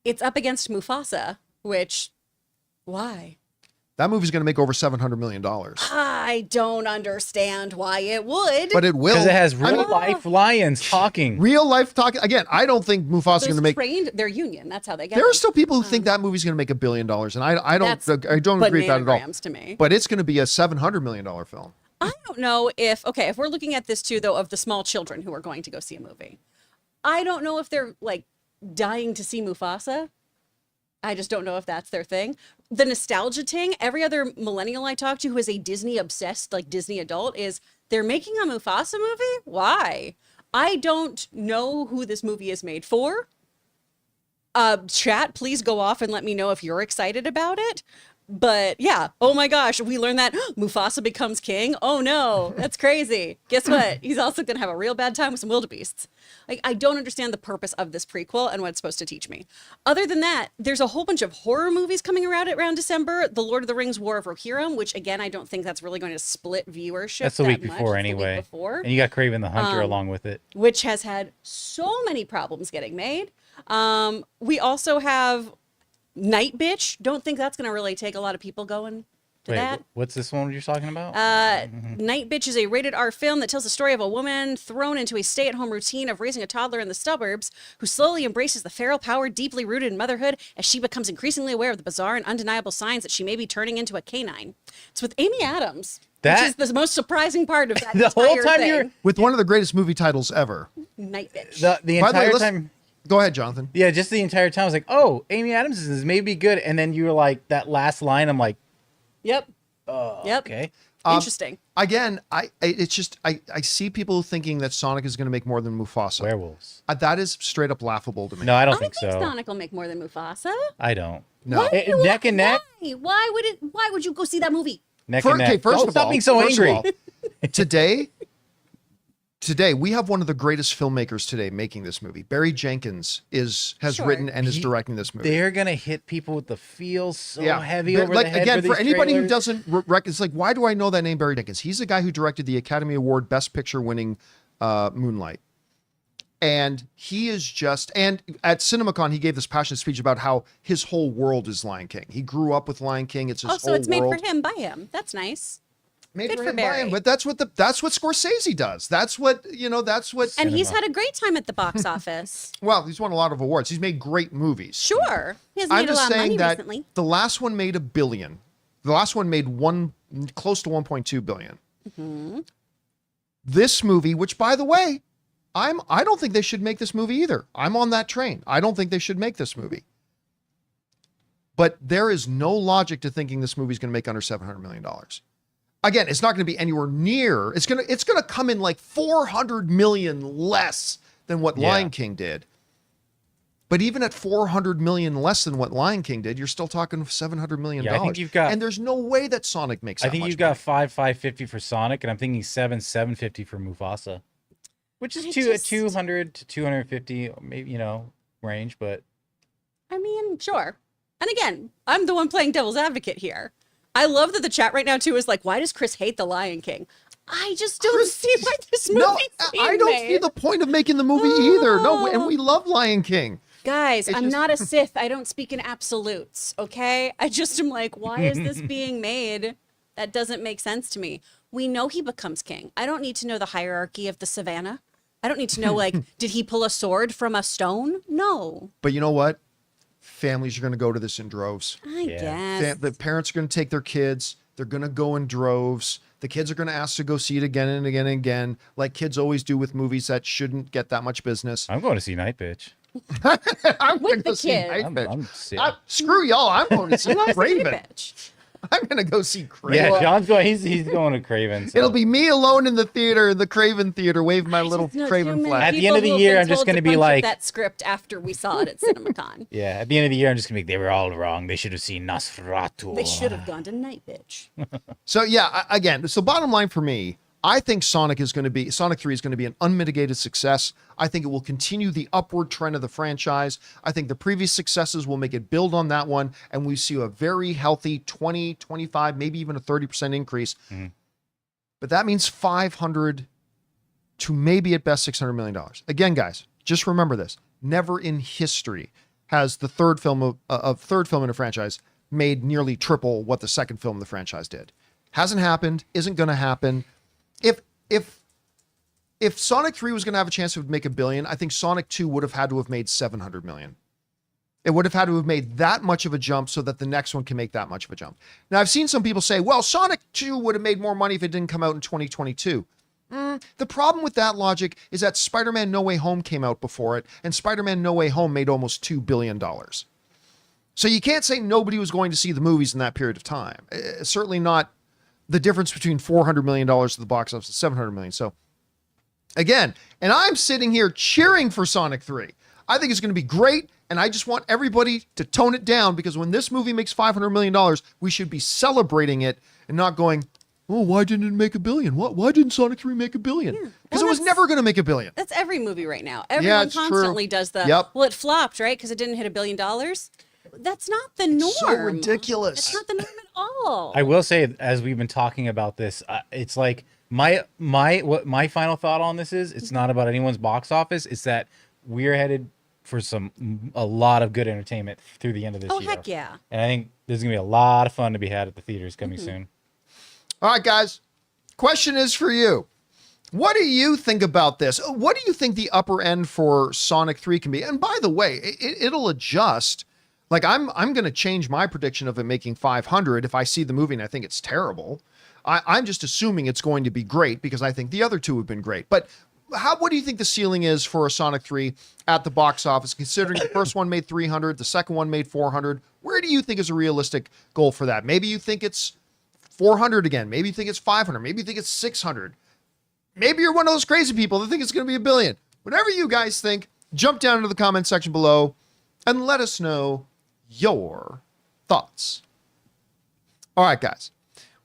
It's up against Mufasa, which, why? That movie's going to make over $700 million. I don't understand why it would. But it will. Because it has real-life lions talking. Real life talking. Again, I don't think Mufasa's going to make... They're union. That's how they get There are them. still people who think that movie's going to make $1 billion, and I don't agree with that at all. To me. But it's going to be a $700 million film. I don't know if we're looking at this too, though, of the small children who are going to go see a movie. I don't know if they're like dying to see Mufasa. I just don't know if that's their thing. The nostalgia thing, every other millennial I talk to who is a Disney obsessed, like Disney adult, is they're making a Mufasa movie? Why? I don't know who this movie is made for. Chat, please go off and let me know if you're excited about it. But yeah, oh my gosh, we learned that Mufasa becomes king. Oh no, that's crazy. Guess what? He's also going to have a real bad time with some wildebeests. Like, I don't understand the purpose of this prequel and what it's supposed to teach me. Other than that, there's a whole bunch of horror movies coming around December. The Lord of the Rings War of Rohirrim, which again, I don't think that's really going to split viewership. That's the week before anyway. And you got Kraven the Hunter along with it. Which has had so many problems getting made. We also have Night Bitch. Don't think that's going to really take a lot of people going to that. What's this one you're talking about? Night Bitch is a rated R film that tells the story of a woman thrown into a stay-at-home routine of raising a toddler in the suburbs who slowly embraces the feral power deeply rooted in motherhood as she becomes increasingly aware of the bizarre and undeniable signs that she may be turning into a canine. It's with Amy Adams, which is the most surprising part of that the entire whole time thing. With one of the greatest movie titles ever. Night Bitch. The entire time. Go ahead, Jonathan. Yeah, just the entire time I was like, oh, Amy Adams is maybe good. And then you were like, that last line, I'm like, Yep. Yep. Okay. Interesting. Again, it's just I see people thinking that Sonic is going to make more than Mufasa. Werewolves. That is straight up laughable to me. No, I don't I think so. Sonic will make more than Mufasa. I don't. No. Neck and neck. Why would you go see that movie? Neck and neck. Okay, first of stop all, being so angry. Today we have one of the greatest filmmakers today making this movie. Barry Jenkins has written and is directing this movie. They're gonna hit people with the feels so heavy over like, the head. Again, for anybody who trailers. doesn't it's like, why do I know that name, Barry Jenkins? He's the guy who directed the Academy Award Best Picture winning Moonlight. And he is just, and at CinemaCon, he gave this passionate speech about how his whole world is Lion King. He grew up with Lion King. It's his whole so it's made world. for him by him. That's nice. Made Good for for him by Barry. him, but that's what Scorsese does. That's what that's what. And he's had a great time at the box office. Well, he's won a lot of awards. He's made great movies. Sure, he has I'm made a just lot of saying money that recently. the last one made $1 billion. The last one made close to 1.2 billion. Mm-hmm. This movie, which by the way, I don't think they should make this movie either. I'm on that train. I don't think they should make this movie. But there is no logic to thinking this movie is going to make under $700 million. Again, it's not going to be anywhere near. It's going to come in like 400 million less than what Lion King did. But even at 400 million less than what Lion King did, you're still talking $700 million. I think you've got, and there's no way that Sonic makes that much. I think you've got $550 for Sonic, and I'm thinking $750 for Mufasa, which is 200 to 250, maybe range. But I mean, sure. And again, I'm the one playing devil's advocate here. I love that the chat right now too is like, why does Chris hate the Lion King? I just don't see why this movie. No, I don't see the point of making the movie either. No, and we love Lion King. Guys, I'm not a Sith. I don't speak in absolutes, okay? I just am like, why is this being made? That doesn't make sense to me. We know he becomes king. I don't need to know the hierarchy of the savannah. I don't need to know, like, did he pull a sword from a stone? No. But you know what? Families are going to go to this in droves. I guess. The parents are going to take their kids. They're going to go in droves. The kids are going to ask to go see it again and again and again, like kids always do with movies that shouldn't get that much business. I'm going to see Night Bitch. I'm With going to go the see kids. Night Bitch. sick. Screw y'all. I'm going to see Craven. Bitch. I'm going to go see Craven. Yeah, John's going. He's going to Craven. So. It'll be me alone in the theater, the Craven theater, waving my little Craven flag. At the end of the year, I'm just going to be like that script after we saw it at CinemaCon. Yeah, at the end of the year, I'm just going to be. They were all wrong. They should have seen Nosferatu. They should have gone to Night Bitch. So yeah, again, so bottom line for me, I think Sonic 3 is going to be an unmitigated success. I think it will continue the upward trend of the franchise. I think the previous successes will make it build on that one, and we see a very healthy 20, 25, maybe even a 30% increase. Mm-hmm. But that means 500 to maybe at best $600 million. Again, guys, just remember this. Never in history has the third film in a franchise made nearly triple what the second film of the franchise did. Hasn't happened, isn't going to happen. If Sonic 3 was going to have a chance to make $1 billion, I think Sonic 2 would have had to have made $700 million. It would have had to have made that much of a jump so that the next one can make that much of a jump. Now, I've seen some people say, well, Sonic 2 would have made more money if it didn't come out in 2022. The problem with that logic is that Spider-Man No Way Home came out before it, and Spider-Man No Way Home made almost $2 billion. So you can't say nobody was going to see the movies in that period of time. Certainly not the difference between $400 million at the box office and $700 million. So again, and I'm sitting here cheering for Sonic 3. I think it's going to be great. And I just want everybody to tone it down, because when this movie makes $500 million, we should be celebrating it and not going, oh, why didn't it make $1 billion? Why didn't Sonic 3 make $1 billion? Because it was never going to make $1 billion. That's every movie right now. Everyone constantly does well, it flopped, right? Because it didn't hit $1 billion. That's not the norm. So ridiculous. That's not the norm at all. I will say, as we've been talking about this, it's like my final thought on this is, it's not about anyone's box office. It's that we're headed for a lot of good entertainment through the end of this year. Oh, heck yeah. And I think there's going to be a lot of fun to be had at the theaters coming soon. All right, guys. Question is for you. What do you think about this? What do you think the upper end for Sonic 3 can be? And by the way, it'll adjust. Like, I'm going to change my prediction of it making 500 if I see the movie and I think it's terrible. I'm just assuming it's going to be great because I think the other two have been great. But what do you think the ceiling is for a Sonic 3 at the box office, considering the first one made 300, the second one made 400? Where do you think is a realistic goal for that? Maybe you think it's 400 again. Maybe you think it's 500. Maybe you think it's 600. Maybe you're one of those crazy people that think it's going to be $1 billion. Whatever you guys think, jump down into the comment section below and let us know your thoughts. All right, guys.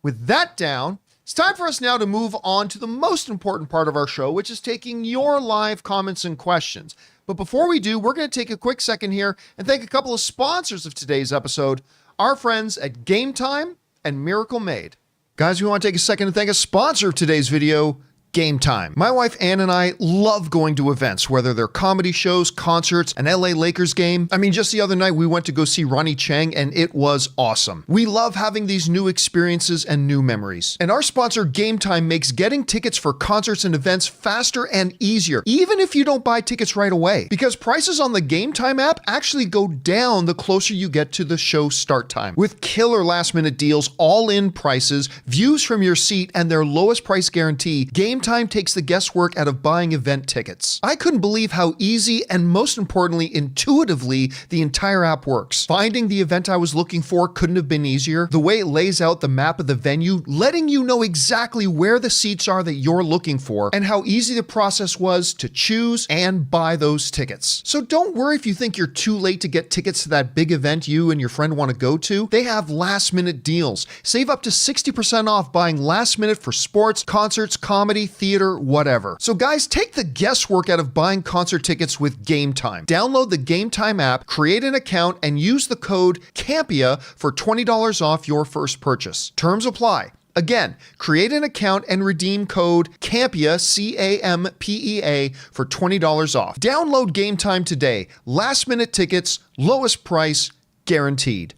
With that down, it's time for us now to move on to the most important part of our show, which is taking your live comments and questions. But before we do, we're going to take a quick second here and thank a couple of sponsors of today's episode, our friends at Gametime and Miracle Made. Guys, we want to take a second to thank a sponsor of today's video, Gametime. My wife Ann and I love going to events, whether they're comedy shows, concerts, an LA Lakers game. I mean, just the other night we went to go see Ronnie Chang and it was awesome. We love having these new experiences and new memories. And our sponsor Gametime makes getting tickets for concerts and events faster and easier, even if you don't buy tickets right away. Because prices on the Gametime app actually go down the closer you get to the show start time. With killer last minute deals, all-in prices, views from your seat, and their lowest price guarantee, Gametime takes the guesswork out of buying event tickets. I couldn't believe how easy and most importantly, intuitively, the entire app works. Finding the event I was looking for couldn't have been easier. The way it lays out the map of the venue, letting you know exactly where the seats are that you're looking for, and how easy the process was to choose and buy those tickets. So don't worry if you think you're too late to get tickets to that big event you and your friend want to go to. They have last minute deals. Save up to 60% off buying last minute for sports, concerts, comedy, theater, whatever. So guys, take the guesswork out of buying concert tickets with Gametime. Download the Gametime app, create an account, and use the code CAMPEA for $20 off your first purchase. Terms apply. Again, create an account and redeem code CAMPEA, C-A-M-P-E-A, for $20 off. Download Gametime today. Last minute tickets, lowest price, guaranteed.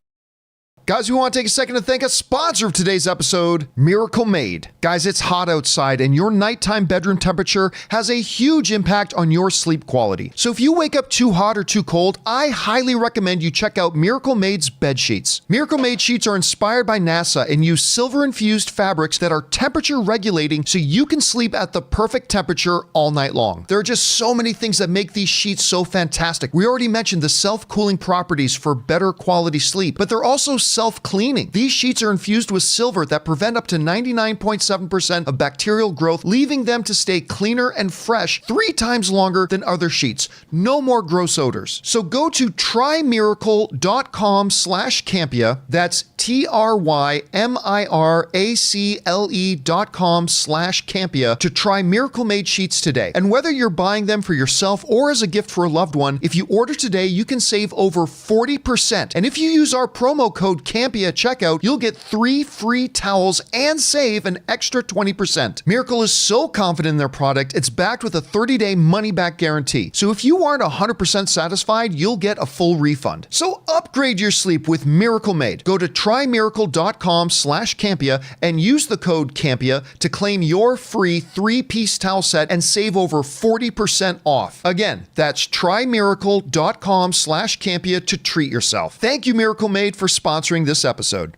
Guys, we want to take a second to thank a sponsor of today's episode, Miracle Made. Guys, it's hot outside and your nighttime bedroom temperature has a huge impact on your sleep quality. So if you wake up too hot or too cold, I highly recommend you check out Miracle Made's bed sheets. Miracle Made sheets are inspired by NASA and use silver-infused fabrics that are temperature regulating so you can sleep at the perfect temperature all night long. There are just so many things that make these sheets so fantastic. We already mentioned the self-cooling properties for better quality sleep, but they're also self-cleaning. These sheets are infused with silver that prevent up to 99.7% of bacterial growth, leaving them to stay cleaner and fresh 3 times longer than other sheets. No more gross odors. So go to trymiracle.com/Campea. That's TRYMIRACLE.com/Campea to try Miracle Made sheets today. And whether you're buying them for yourself or as a gift for a loved one, if you order today, you can save over 40%. And if you use our promo code Campea at checkout, you'll get 3 free towels and save an extra 20%. Miracle is so confident in their product, it's backed with a 30-day money-back guarantee. So if you aren't 100% satisfied, you'll get a full refund. So upgrade your sleep with Miracle Made. Go to trymiracle.com/Campea and use the code Campea to claim your free 3-piece towel set and save over 40% off. Again, that's trymiracle.com/Campea to treat yourself. Thank you, Miracle Made, for sponsoring this episode.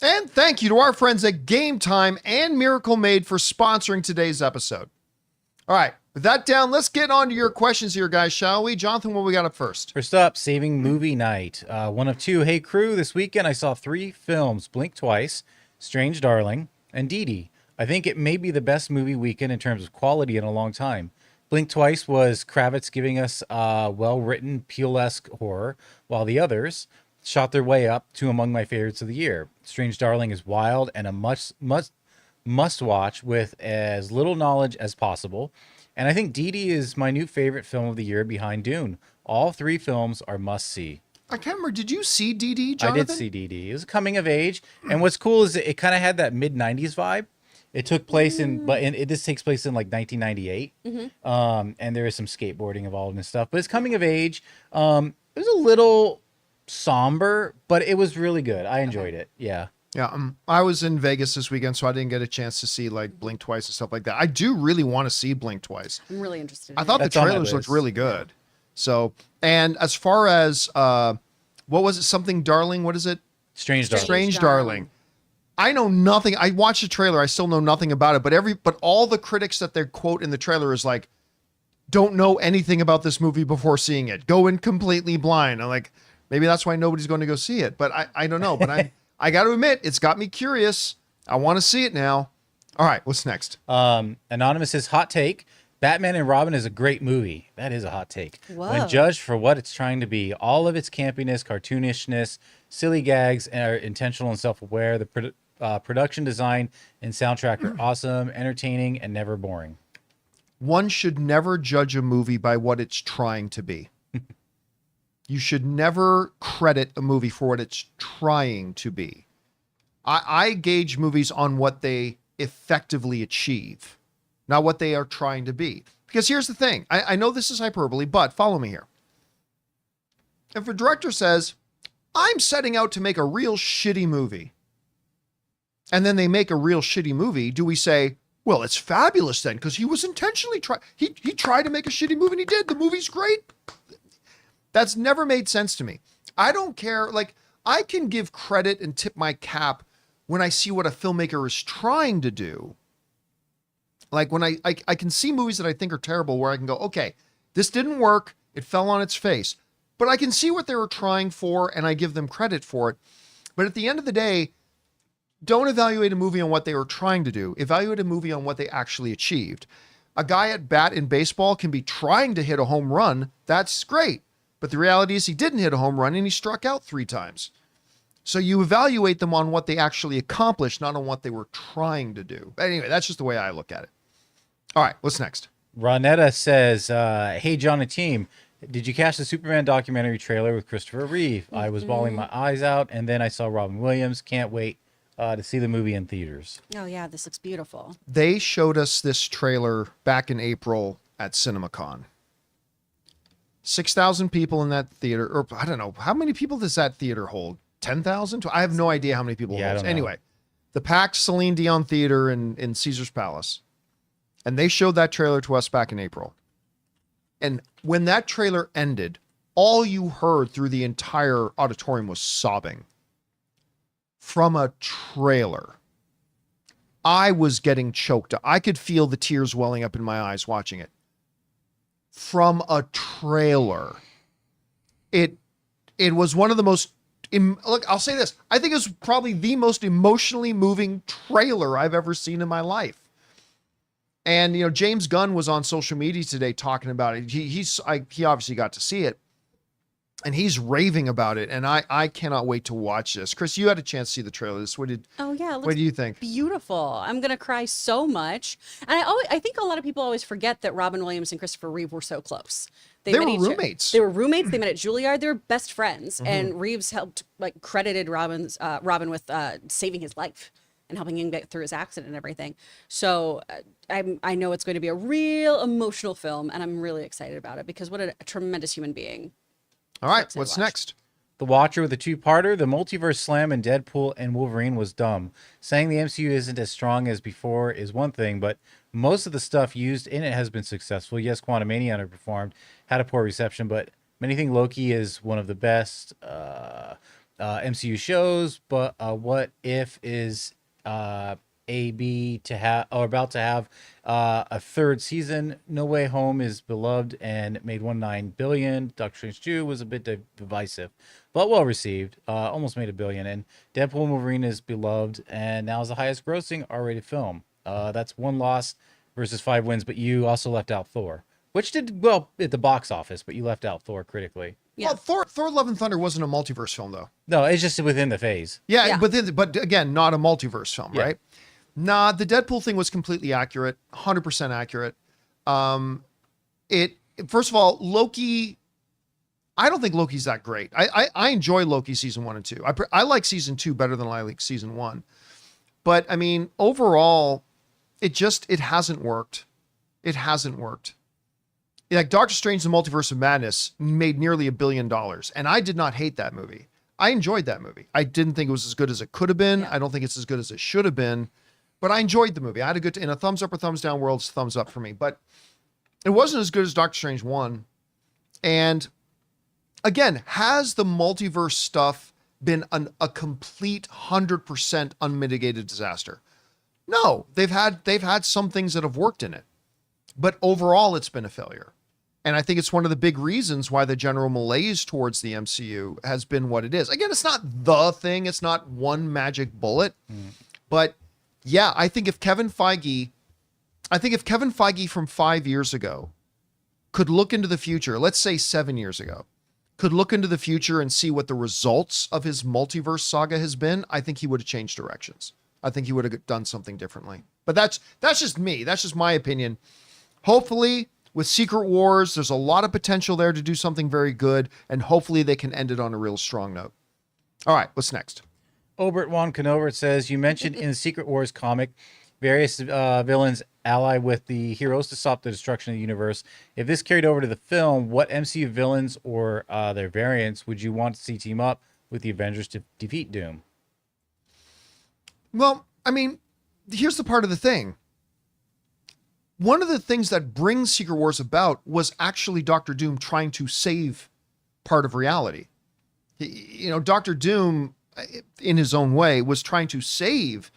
And thank you to our friends at Gametime and Miracle Made for sponsoring today's episode. All right, with that down, let's get on to your questions here, guys, shall we? Jonathan, what we got up first? First up, Saving Movie Night. One of two. Hey, crew, this weekend I saw 3 films, Blink Twice, Strange Darling, and Dee Dee. I think it may be the best movie weekend in terms of quality in a long time. Blink Twice was Kravitz giving us well-written, Peel-esque horror, while the others shot their way up to among my favorites of the year. Strange Darling is wild and a must watch with as little knowledge as possible. And I think Dee Dee is my new favorite film of the year behind Dune. All 3 films are must-see. I can't remember. Did you see Dee Dee, Jonathan? I did see Dee Dee. It was a coming of age. And what's cool is it kind of had that mid-90s vibe. It took place this takes place in like 1998. And there is some skateboarding involved and stuff. But it's coming of age. It was a little somber, but it was really good. I enjoyed it. Yeah. Yeah, I was in Vegas this weekend, so I didn't get a chance to see like Blink Twice and stuff like that. I do really want to see Blink Twice. I'm really interested. I thought the trailers looked really good. So, and as far as what was it? Something Darling? What is it? Strange Darling. Strange Darling. I know nothing. I watched the trailer. I still know nothing about it. But all the critics that they quote in the trailer is like, don't know anything about this movie before seeing it. Go in completely blind. I'm like, maybe that's why nobody's going to go see it. But I don't know. But I got to admit, it's got me curious. I want to see it now. All right, what's next? Anonymous says, hot take. Batman and Robin is a great movie. That is a hot take. Whoa. When judged for what it's trying to be, all of its campiness, cartoonishness, silly gags are intentional and self-aware. The production design and soundtrack are awesome, entertaining, and never boring. One should never judge a movie by what it's trying to be. You should never credit a movie for what it's trying to be. I gauge movies on what they effectively achieve, not what they are trying to be. Because here's the thing. I know this is hyperbole, but follow me here. If a director says, I'm setting out to make a real shitty movie, and then they make a real shitty movie, do we say, well, it's fabulous then, because he was intentionally he tried to make a shitty movie and he did. The movie's great. That's never made sense to me. I don't care. Like, I can give credit and tip my cap when I see what a filmmaker is trying to do. Like when I can see movies that I think are terrible where I can go, okay, this didn't work. It fell on its face. But I can see what they were trying for and I give them credit for it. But at the end of the day, don't evaluate a movie on what they were trying to do. Evaluate a movie on what they actually achieved. A guy at bat in baseball can be trying to hit a home run. That's great. But the reality is he didn't hit a home run and he struck out 3 times. So you evaluate them on what they actually accomplished, not on what they were trying to do. But anyway, that's just the way I look at it. All right, what's next? Ronetta says, hey, John and team, did you catch the Superman documentary trailer with Christopher Reeve? I was bawling my eyes out, and then I saw Robin Williams. Can't wait to see the movie in theaters. Oh, yeah, this looks beautiful. They showed us this trailer back in April at CinemaCon. 6,000 people in that theater, or I don't know, how many people does that theater hold? 10,000? I have no idea how many people it holds. Anyway, the packed Celine Dion Theater in Caesar's Palace. And they showed that trailer to us back in April. And when that trailer ended, all you heard through the entire auditorium was sobbing. From a trailer. I was getting choked up. I could feel the tears welling up in my eyes watching it. From a trailer. It was one of the most, look, I'll say this. I think it was probably the most emotionally moving trailer I've ever seen in my life. And, you know, James Gunn was on social media today talking about it. He obviously got to see it. And he's raving about it. And I cannot wait to watch this. Chris, you had a chance to see the trailer. What do you think? Beautiful. I'm going to cry so much. And I think a lot of people always forget that Robin Williams and Christopher Reeve were so close. They were roommates. They were roommates. They met at Juilliard. They were best friends. And Reeves credited Robin with saving his life and helping him get through his accident and everything. So I know it's going to be a real emotional film, and I'm really excited about it because what a tremendous human being. All right, what's next? The Watcher with a 2-parter. The multiverse slam in Deadpool and Wolverine was dumb. Saying the MCU isn't as strong as before is one thing, but most of the stuff used in it has been successful. Yes, Quantumania underperformed, had a poor reception, but many think Loki is one of the best MCU shows. But what if is about to have a 3rd season. No Way Home is beloved and made $1.9 billion. Doctor Strange 2 was a bit divisive, but well received. Almost made $1 billion. And Deadpool and Wolverine is beloved and now is the highest grossing R-rated film. That's 1 loss versus 5 wins, but you also left out Thor. which did well at the box office, but you left out Thor critically. Yeah. Well, Thor: Love and Thunder wasn't a multiverse film, though. No, it's just within the phase. Yeah, Yeah. but again, not a multiverse film, Yeah. right? Nah, the Deadpool thing was completely accurate, 100% accurate. It first of all, Loki. I don't think Loki's that great. I enjoy Loki season 1 and 2. I like season 2 better than I like season 1. But I mean, overall, it hasn't worked. It hasn't worked. Like Doctor Strange: The Multiverse of Madness made nearly $1 billion, and I did not hate that movie. I enjoyed that movie. I didn't think it was as good as it could have been. Yeah. I don't think it's as good as it should have been, but I enjoyed the movie. I had a good in a thumbs up or thumbs down world, it's thumbs up for me. But it wasn't as good as Doctor Strange 1. And again, has the multiverse stuff been a complete 100% unmitigated disaster? No, they've had some things that have worked in it, but overall it's been a failure. And I think it's one of the big reasons why the general malaise towards the MCU has been what it is. Again, it's not the thing. It's not one magic bullet, but yeah, I think if Kevin Feige from 5 years ago could look into the future, let's say 7 years ago, could look into the future and see what the results of his multiverse saga has been, I think he would have changed directions. I think he would have done something differently. But that's just me. That's just my opinion. Hopefully, with Secret Wars, there's a lot of potential there to do something very good, and hopefully they can end it on a real strong note. All right, what's next? Obert Juan Canovert says, you mentioned in the Secret Wars comic, various villains ally with the heroes to stop the destruction of the universe. If this carried over to the film, what MCU villains or their variants would you want to see team up with the Avengers to defeat Doom? Well, I mean, here's the part of the thing. One of the things that brings Secret Wars about was actually Doctor Doom trying to save part of reality. Doctor Doom, in his own way, was trying to save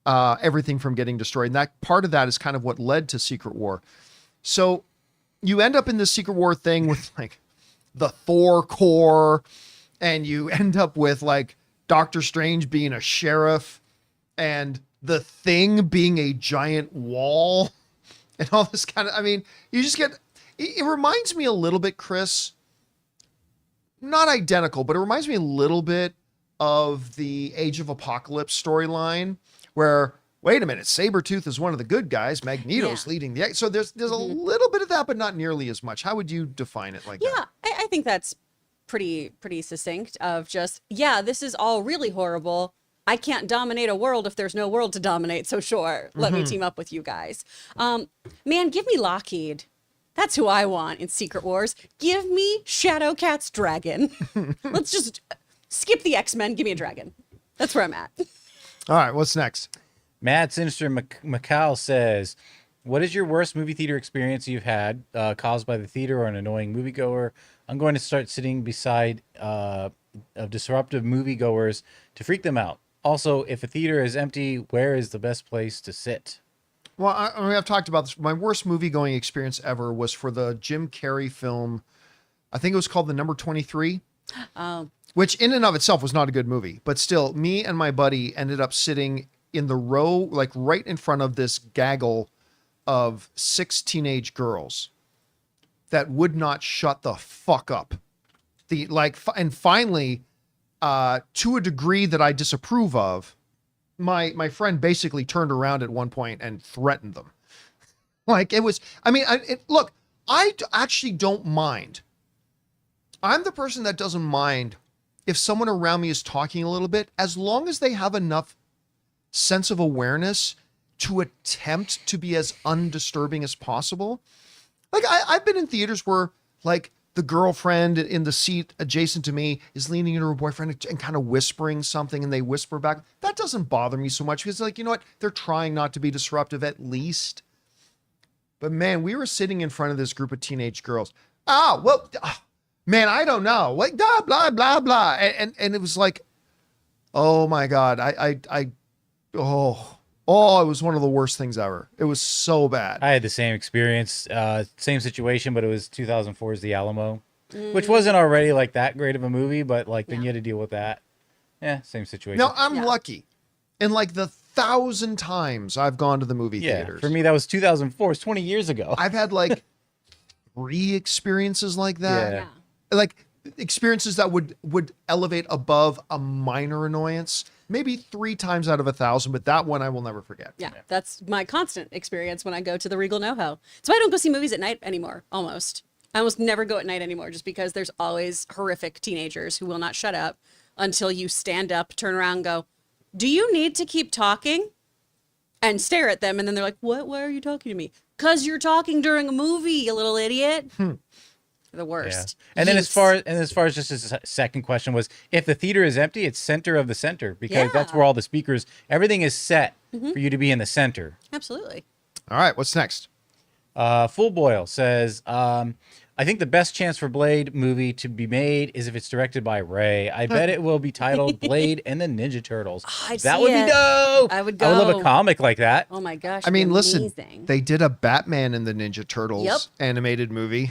everything from getting destroyed. And that part of that is kind of what led to Secret War. So you end up in this Secret War thing with like the Thor Corps, and you end up with like Doctor Strange being a sheriff and the Thing being a giant wall and all this kind of, I mean, you just get, it reminds me a little bit, Chris, not identical, but it reminds me a little bit of the Age of Apocalypse storyline where, wait a minute, Sabretooth is one of the good guys, Magneto's leading the, so there's a little bit of that, but not nearly as much. How would you define it like that? Yeah, I think that's pretty succinct of just, this is all really horrible. I can't dominate a world if there's no world to dominate. So sure, let me team up with you guys. Man, give me Lockheed. That's who I want in Secret Wars. Give me Shadowcat's dragon. Let's just skip the X-Men. Give me a dragon. That's where I'm at. All right, what's next? Mad Sinister Macau says, what is your worst movie theater experience you've had caused by the theater or an annoying moviegoer? I'm going to start sitting beside of disruptive moviegoers to freak them out. Also, if a theater is empty, where is the best place to sit? Well, I've talked about this. My worst movie going experience ever was for the Jim Carrey film. I think it was called The Number 23, which in and of itself was not a good movie. But still, me and my buddy ended up sitting in the row, like right in front of this gaggle of 6 teenage girls that would not shut the fuck up. And finally, to a degree that I disapprove of, my friend basically turned around at one point and threatened them. Like it was, I mean, look, I actually don't mind. I'm the person that doesn't mind if someone around me is talking a little bit, as long as they have enough sense of awareness to attempt to be as undisturbing as possible. Like I've been in theaters where like the girlfriend in the seat adjacent to me is leaning into her boyfriend and kind of whispering something, and they whisper back. That doesn't bother me so much because, like, you know what? They're trying not to be disruptive at least. But man, we were sitting in front of this group of teenage girls. Man, I don't know. Like, blah, blah, blah, blah. And it was like, oh my God. It was one of the worst things ever. It was so bad. I had the same experience, same situation, but it was 2004's The Alamo, which wasn't already like that great of a movie, but like then you had to deal with that. Yeah, same situation. Now, I'm lucky. And like the 1,000 times I've gone to the movie theaters. For me, that was 2004. It's 20 years ago. I've had like experiences like that. Yeah. Like experiences that would elevate above a minor annoyance, maybe 3 times out of 1,000, but that one I will never forget. Yeah, that's my constant experience when I go to the Regal NoHo. So I don't go see movies at night anymore, almost. I almost never go at night anymore just because there's always horrific teenagers who will not shut up until you stand up, turn around, and go, do you need to keep talking? And stare at them. And then they're like, what? Why are you talking to me? Because you're talking during a movie, you little idiot. The worst. Yeah. And then as far as just a second question was, if the theater is empty, it's center of the center, because that's where all the speakers, everything is set for you to be in the center. Absolutely. All right, what's next? Full Boil says, I think the best chance for Blade movie to be made is if it's directed by Ray. I bet it will be titled Blade and the Ninja Turtles. That would be dope. I would go. I would love a comic like that. Oh my gosh. I mean, listen, amazing. they did a Batman and the Ninja Turtles animated movie.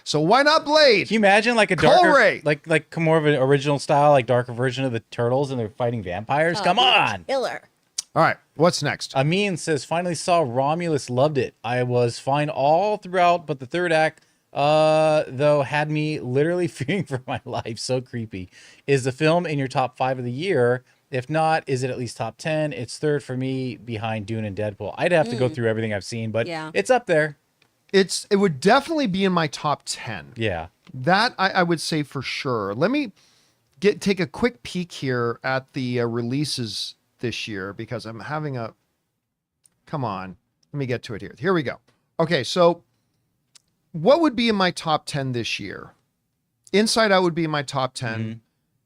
So why not Blade? Can you imagine like a darker, Ray. like more of an original style, like darker version of the Turtles and they're fighting vampires? Come on. Killer. All right, what's next? Amin says, finally saw Romulus, loved it. I was fine all throughout, but the third act, though, had me literally fearing for my life. So creepy. Is the film in your top 5 of the year? If not, is it at least top 10? It's third for me behind Dune and Deadpool. I'd have to go through everything I've seen, but it's up there. It would definitely be in my top 10. Yeah. That I would say for sure. Let me take a quick peek here at the releases this year, because I'm having a, come on, let me get to it here. Here we go. Okay, so what would be in my top 10 this year? Inside Out would be in my top 10.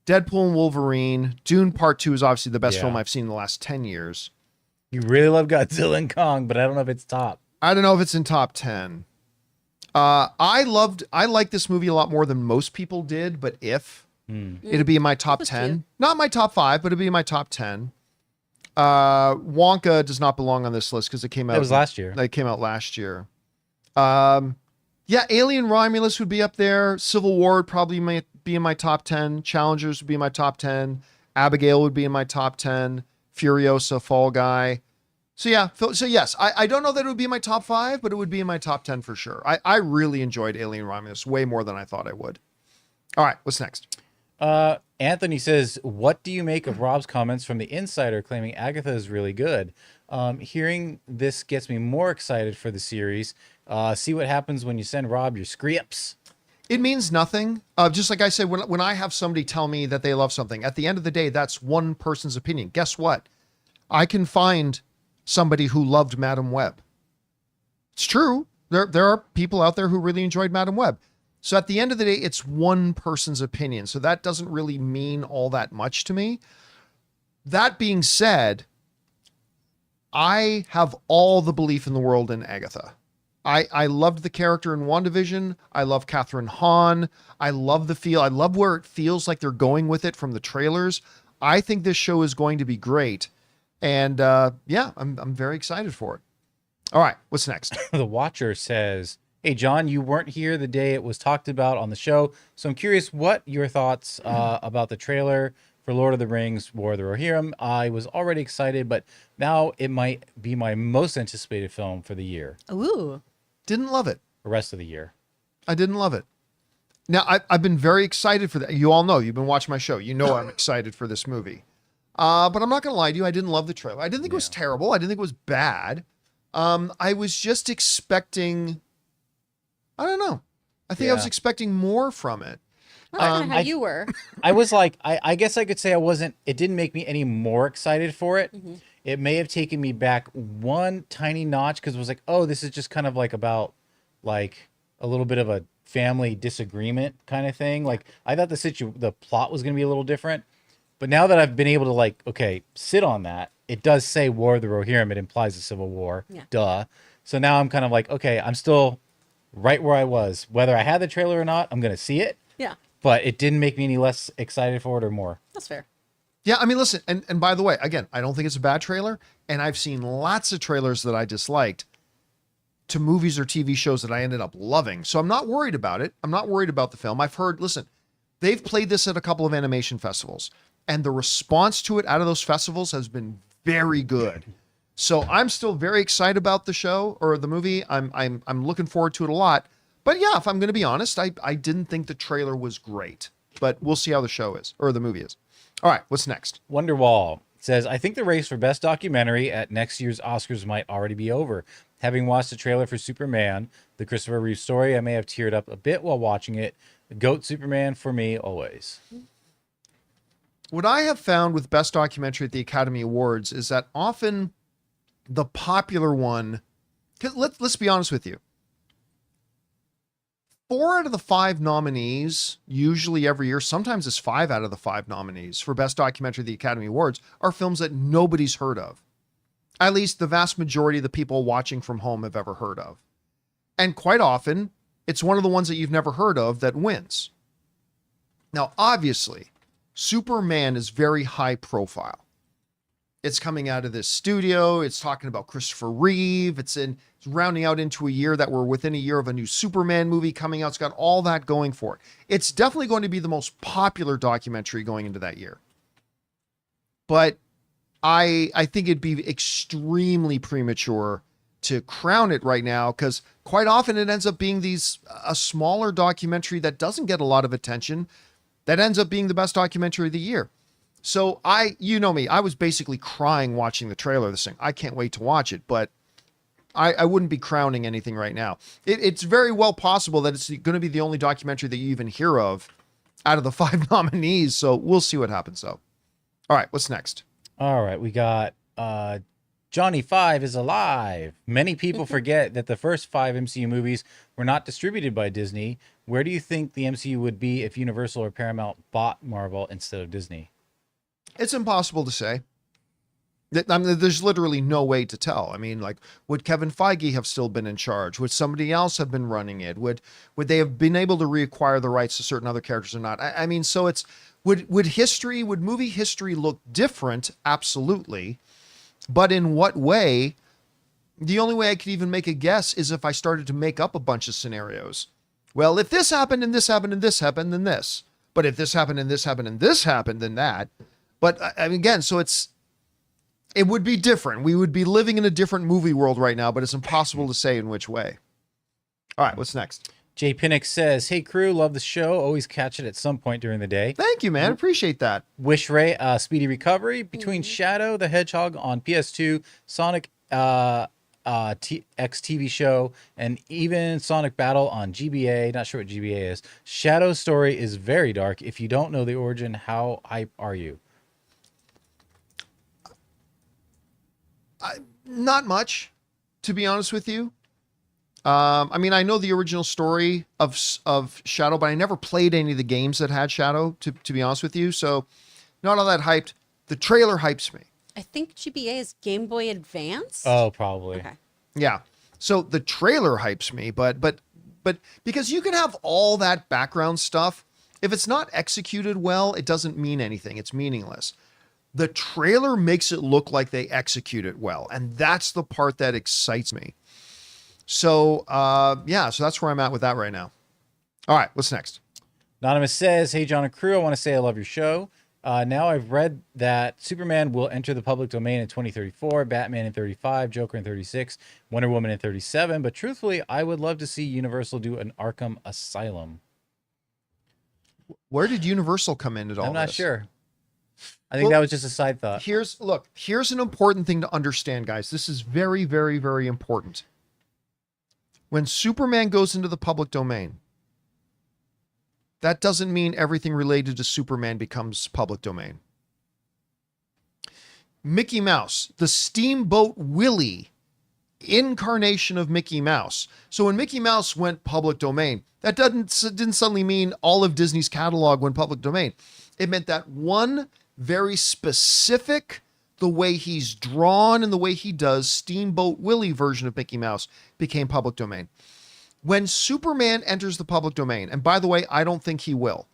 Deadpool and Wolverine. Dune Part 2 is obviously the best film I've seen in the last 10 years. You really love Godzilla and Kong, but I don't know if it's top. I don't know if it's in top 10. I like this movie a lot more than most people did, but it'd be in my top 10. Cute. Not my top 5, but it'd be in my top 10. Wonka does not belong on this list because it came out. It was last year. It came out last year. Yeah, Alien Romulus would be up there. Civil War would probably be in my top 10. Challengers would be in my top 10. Abigail would be in my top 10. Furiosa, Fall Guy. So yeah, so yes, I don't know that it would be in my top 5, but it would be in my top 10 for sure. I really enjoyed Alien Romulus way more than I thought I would. All right, what's next? Anthony says, what do you make of Rob's comments from The Insider claiming Agatha is really good? Hearing this gets me more excited for the series. See what happens when you send Rob your scripts. It means nothing. Just like I said, when I have somebody tell me that they love something, at the end of the day, that's one person's opinion. Guess what? I can find somebody who loved Madam Web. It's true. There are people out there who really enjoyed Madam Web. So at the end of the day, it's one person's opinion. So that doesn't really mean all that much to me. That being said, I have all the belief in the world in Agatha. I loved the character in WandaVision. I love Catherine Hahn. I love the feel. I love where it feels like they're going with it from the trailers. I think this show is going to be great. And yeah, I'm very excited for it. All right, what's next? The Watcher says, hey, John, you weren't here the day it was talked about on the show. So I'm curious what your thoughts about the trailer for Lord of the Rings, War of the Rohirrim. I was already excited, but now it might be my most anticipated film for the year. Ooh. Didn't love it. The rest of the year. I didn't love it. Now, I've been very excited for that. You all know, you've been watching my show. You know I'm excited for this movie. But I'm not going to lie to you. I didn't love the trailer. I didn't think it was terrible. I didn't think it was bad. I was just expecting, I don't know. I think I was expecting more from it. That's kind of how you were. I was like, I guess I could say it didn't make me any more excited for it. Mm-hmm. It may have taken me back one tiny notch because it was like, oh, this is just kind of like about like a little bit of a family disagreement kind of thing. Like I thought the plot was going to be a little different. But now that I've been able to like, okay, sit on that, it does say War of the Rohirrim. It implies a civil war. Yeah. Duh. So now I'm kind of like, okay, I'm still right where I was. Whether I had the trailer or not, I'm going to see it. Yeah. But it didn't make me any less excited for it or more. That's fair. Yeah, I mean, listen, and by the way, again, I don't think it's a bad trailer, and I've seen lots of trailers that I disliked to movies or TV shows that I ended up loving. So I'm not worried about it. I'm not worried about the film. I've heard, listen, they've played this at a couple of animation festivals, and the response to it out of those festivals has been very good. So I'm still very excited about the show or the movie. I'm looking forward to it a lot. But yeah, if I'm going to be honest, I didn't think the trailer was great, but we'll see how the show is, or the movie is. All right, what's next? Wonderwall says, I think the race for best documentary at next year's Oscars might already be over. Having watched the trailer for Superman, the Christopher Reeve story, I may have teared up a bit while watching it. GOAT Superman for me, always. What I have found with best documentary at the Academy Awards is that often the popular one, because let's be honest with you, 4 out of the 5 nominees, usually every year, sometimes it's 5 out of the 5 nominees for Best Documentary at the Academy Awards, are films that nobody's heard of. At least the vast majority of the people watching from home have ever heard of. And quite often, it's one of the ones that you've never heard of that wins. Now, obviously, Superman is very high profile. It's coming out of this studio. It's talking about Christopher Reeve. It's rounding out into a year that we're within a year of a new Superman movie coming out. It's got all that going for it. It's definitely going to be the most popular documentary going into that year. But I think it'd be extremely premature to crown it right now, because quite often it ends up being a smaller documentary that doesn't get a lot of attention that ends up being the best documentary of the year. So you know me, I was basically crying watching the trailer of this thing. I can't wait to watch it, but I wouldn't be crowning anything right now. It's very well possible that it's going to be the only documentary that you even hear of out of the 5 nominees. So we'll see what happens though. All right, what's next? All right, we got Johnny 5 is alive. Many people forget that the first 5 MCU movies were not distributed by Disney. Where do you think the MCU would be if Universal or Paramount bought Marvel instead of Disney? It's impossible to say. I mean, there's literally no way to tell. I mean, like, would Kevin Feige have still been in charge? Would somebody else have been running it? Would they have been able to reacquire the rights to certain other characters or not? I mean, so it's would movie history look different? Absolutely. But in what way? The only way I could even make a guess is if I started to make up a bunch of scenarios. Well, if this happened and this happened and this happened, then this. But if this happened and this happened and this happened, then that. But I mean, again, so it would be different. We would be living in a different movie world right now, but it's impossible to say in which way. All right, what's next? Jay Pinnock says, hey crew, love the show. Always catch it at some point during the day. Thank you, man. Appreciate that. Wish Ray speedy recovery. Between Shadow the Hedgehog on PS2, Sonic X TV show, and even Sonic Battle on GBA. Not sure what GBA is. Shadow's story is very dark. If you don't know the origin, how hype are you? Not much, to be honest with you. I mean, I know the original story of Shadow, but I never played any of the games that had Shadow, to be honest with you. So not all that hyped. The trailer hypes me. I think GBA is Game Boy Advance. Oh, probably. Okay. Yeah. So the trailer hypes me, but because you can have all that background stuff, if it's not executed well, it doesn't mean anything. It's meaningless. The trailer makes it look like they execute it well. And that's the part that excites me. So, yeah, so that's where I'm at with that right now. All right, what's next? Anonymous says, hey, John and crew, I want to say I love your show. Now I've read that Superman will enter the public domain in 2034, Batman in 35, Joker in 36, Wonder Woman in 37. But truthfully, I would love to see Universal do an Arkham Asylum. Where did Universal come in at all? I'm not sure. I think that was just a side thought. Here's an important thing to understand, guys. This is very, very, very important. When Superman goes into the public domain, that doesn't mean everything related to Superman becomes public domain. Mickey Mouse, the Steamboat Willie incarnation of Mickey Mouse. So when Mickey Mouse went public domain, that didn't suddenly mean all of Disney's catalog went public domain. It meant that one very specific, the way he's drawn and the way he does Steamboat Willie version of Mickey Mouse became public domain. When Superman enters the public domain, and by the way, I don't think he will.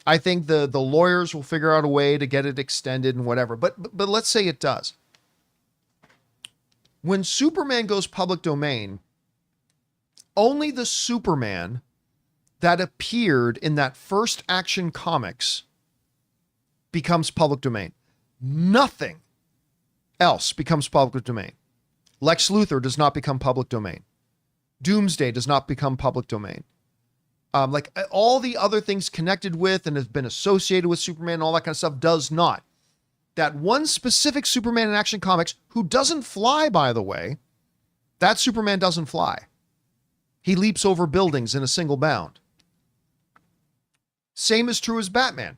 I think the lawyers will figure out a way to get it extended and whatever, but let's say it does. When Superman goes public domain, only the Superman that appeared in that first Action Comics becomes public domain. Nothing else becomes public domain. Lex Luthor does not become public domain. Doomsday does not become public domain. Like all the other things connected with and has been associated with Superman and all that kind of stuff does not. That one specific Superman in Action Comics, who doesn't fly, by the way, that Superman doesn't fly. He leaps over buildings in a single bound. Same is true as Batman.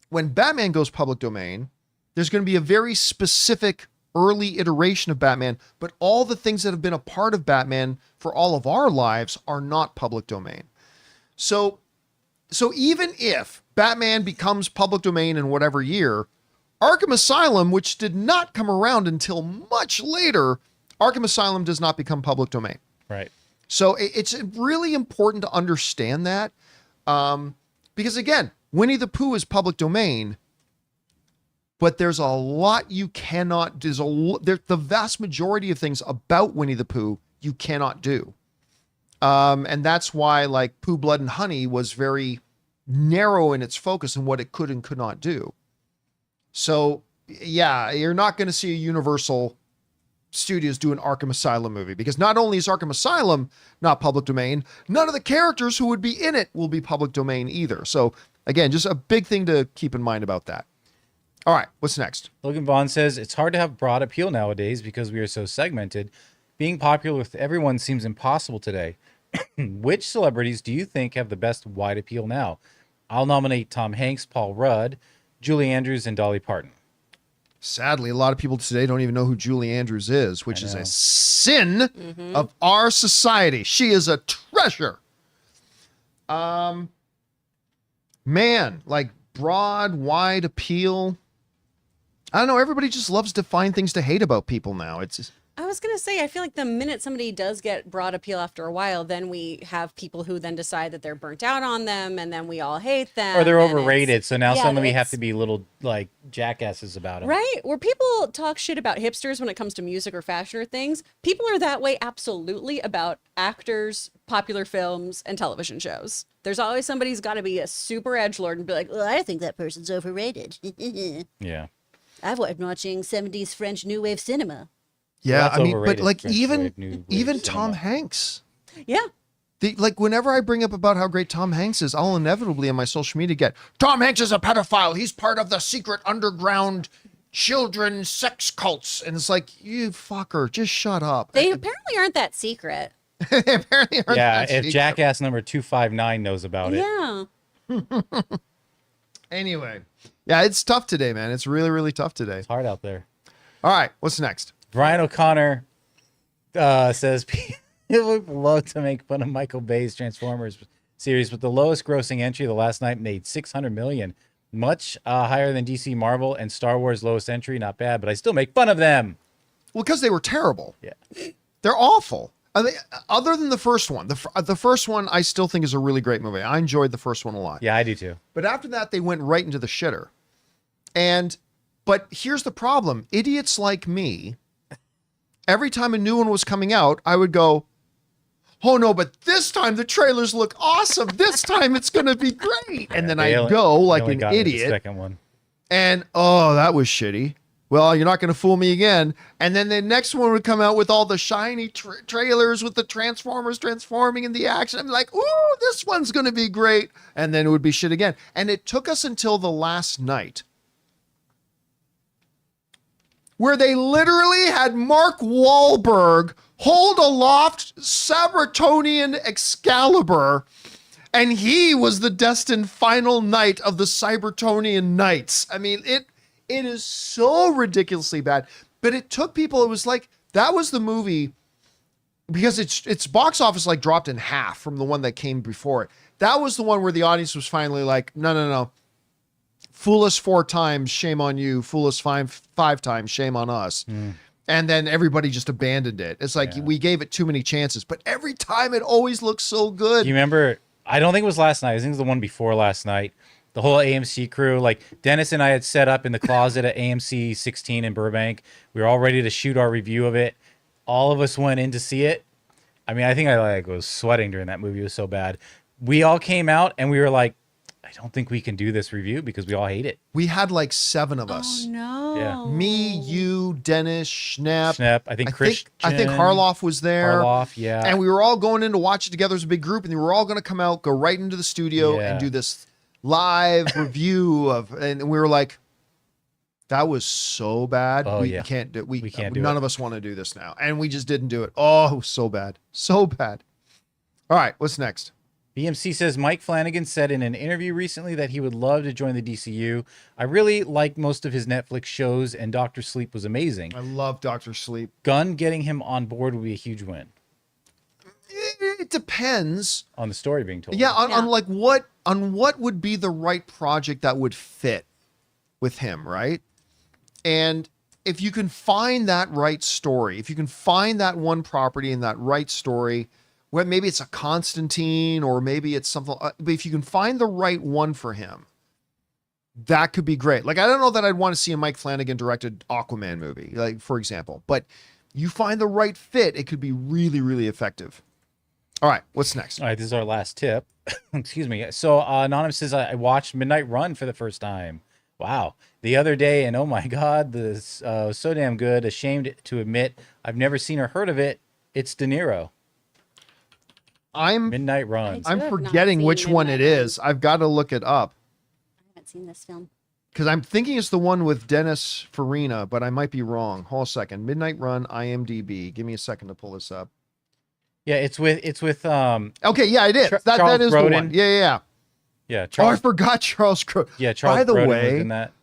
When Batman goes public domain, there's going to be a very specific early iteration of Batman, but all the things that have been a part of Batman for all of our lives are not public domain. So even if Batman becomes public domain in whatever year, Arkham Asylum, which did not come around until much later, Arkham Asylum does not become public domain. Right. So it's really important to understand that. Because again, Winnie the Pooh is public domain, but there's a lot you cannot do. The vast majority of things about Winnie the Pooh you cannot do. And that's why like Pooh, Blood and Honey was very narrow in its focus and what it could and could not do. So yeah, you're not going to see a Universal Studios do an Arkham Asylum movie, because not only is Arkham Asylum not public domain, none of the characters who would be in it will be public domain either. So again, just a big thing to keep in mind about that. All right, what's next? Logan Vaughn says, it's hard to have broad appeal nowadays because we are so segmented. Being popular with everyone seems impossible today. Which celebrities do you think have the best wide appeal now? I'll nominate Tom Hanks, Paul Rudd, Julie Andrews, and Dolly Parton. Sadly, a lot of people today don't even know who Julie Andrews is, which is a sin of our society. She is a treasure. Man, like broad, wide appeal. I don't know. Everybody just loves to find things to hate about people now. It's just, I was going to say, I feel like the minute somebody does get broad appeal after a while, then we have people who then decide that they're burnt out on them, and then we all hate them. Or they're overrated, so now yeah, suddenly we have to be little, like, jackasses about them. Right? Where people talk shit about hipsters when it comes to music or fashion or things, people are that way absolutely about actors, popular films, and television shows. There's always somebody who's got to be a super edgelord and be like, well, I think that person's overrated. Yeah. I've been watching 70s French New Wave cinema. yeah, Well, I mean, but overrated, like French wave, new wave even cinema. Tom Hanks. Yeah. Like whenever I bring up about how great Tom Hanks is, I'll inevitably on my social media get, Tom Hanks is a pedophile. He's part of the secret underground children sex cults. And it's like, you fucker, just shut up. They apparently aren't that secret. They apparently aren't Yeah, that if secret. jackass number 259 knows about it. Yeah. Anyway, yeah, it's tough today, man. It's really, really tough today. It's hard out there. All right, what's next? Brian O'Connor says people would love to make fun of Michael Bay's Transformers series, but the lowest grossing entry of the last night made $600 million, much higher than DC Marvel and Star Wars lowest entry. Not bad, but I still make fun of them. Well, because they were terrible. Yeah. They're awful. I mean, other than the first one, the first one I still think is a really great movie. I enjoyed the first one a lot. Yeah, I do too. But after that, they went right into the shitter. But here's the problem. Idiots like me, every time a new one was coming out, I would go, oh no, but this time the trailers look awesome. This time it's going to be great. And then I'd go like an idiot. The second one. And, oh, that was shitty. Well, you're not going to fool me again. And then the next one would come out with all the shiny trailers with the Transformers transforming in the action. I'm like, ooh, this one's going to be great. And then it would be shit again. And it took us until the last night where they literally had Mark Wahlberg hold aloft Cybertronian Excalibur, and he was the destined final knight of the Cybertronian Knights. I mean, it is so ridiculously bad, but it took people, it was like, that was the movie, because its box office like dropped in half from the one that came before it. That was the one where the audience was finally like, no. Fool us 4 times, shame on you. Fool us five times, shame on us. And then everybody just abandoned it. It's like we gave it too many chances, but every time it always looks so good. You remember, I don't think it was last night. I think it was the one before last night. The whole AMC crew, like Dennis and I had set up in the closet at AMC 16 in Burbank. We were all ready to shoot our review of it. All of us went in to see it. I mean, I think I was sweating during that movie. It was so bad. We all came out and we were like, I don't think we can do this review because we all hate it. We had like 7 of us. Oh no. Yeah. Me, you, Dennis, Schnapp. I think Christian. I think Harloff was there. Harloff, yeah. And we were all going in to watch it together as a big group, and we were all going to come out, go right into the studio, Yeah. and do this live review of. And we were like, that was so bad. Oh, we yeah. can't do. We can't do none it. of us want to do this now, and we just didn't do it. Oh, so bad, so bad. All right, what's next? BMC says Mike Flanagan said in an interview recently that he would love to join the DCU. I really liked most of his Netflix shows, and Doctor Sleep was amazing. I love Dr. Sleep. Gunn getting him on board would be a huge win. It depends. On the story being told. Yeah, on like what would be the right project that would fit with him, right? And if you can find that right story, if you can find that one property and that right story, well, maybe it's a Constantine or maybe it's something, but if you can find the right one for him, that could be great. Like, I don't know that I'd want to see a Mike Flanagan directed Aquaman movie, like, for example, but you find the right fit, it could be really, really effective. All right, what's next? All right, this is our last tip. Excuse me. So Anonymous says, I watched Midnight Run for the first time. Wow. The other day, and oh my God, this was so damn good. Ashamed to admit, I've never seen or heard of it. It's De Niro. Midnight Run. I'm forgetting which one it is. I've got to look it up. I haven't seen this film. Because I'm thinking it's the one with Dennis Farina, but I might be wrong. Hold a second. Midnight Run, IMDb. Give me a second to pull this up. Yeah, it's with Okay, yeah, it is. That Charles is Grodin. the one. Yeah. Yeah, Oh, I forgot Charles Grodin. Yeah, Charles By the Grodin way, was in that.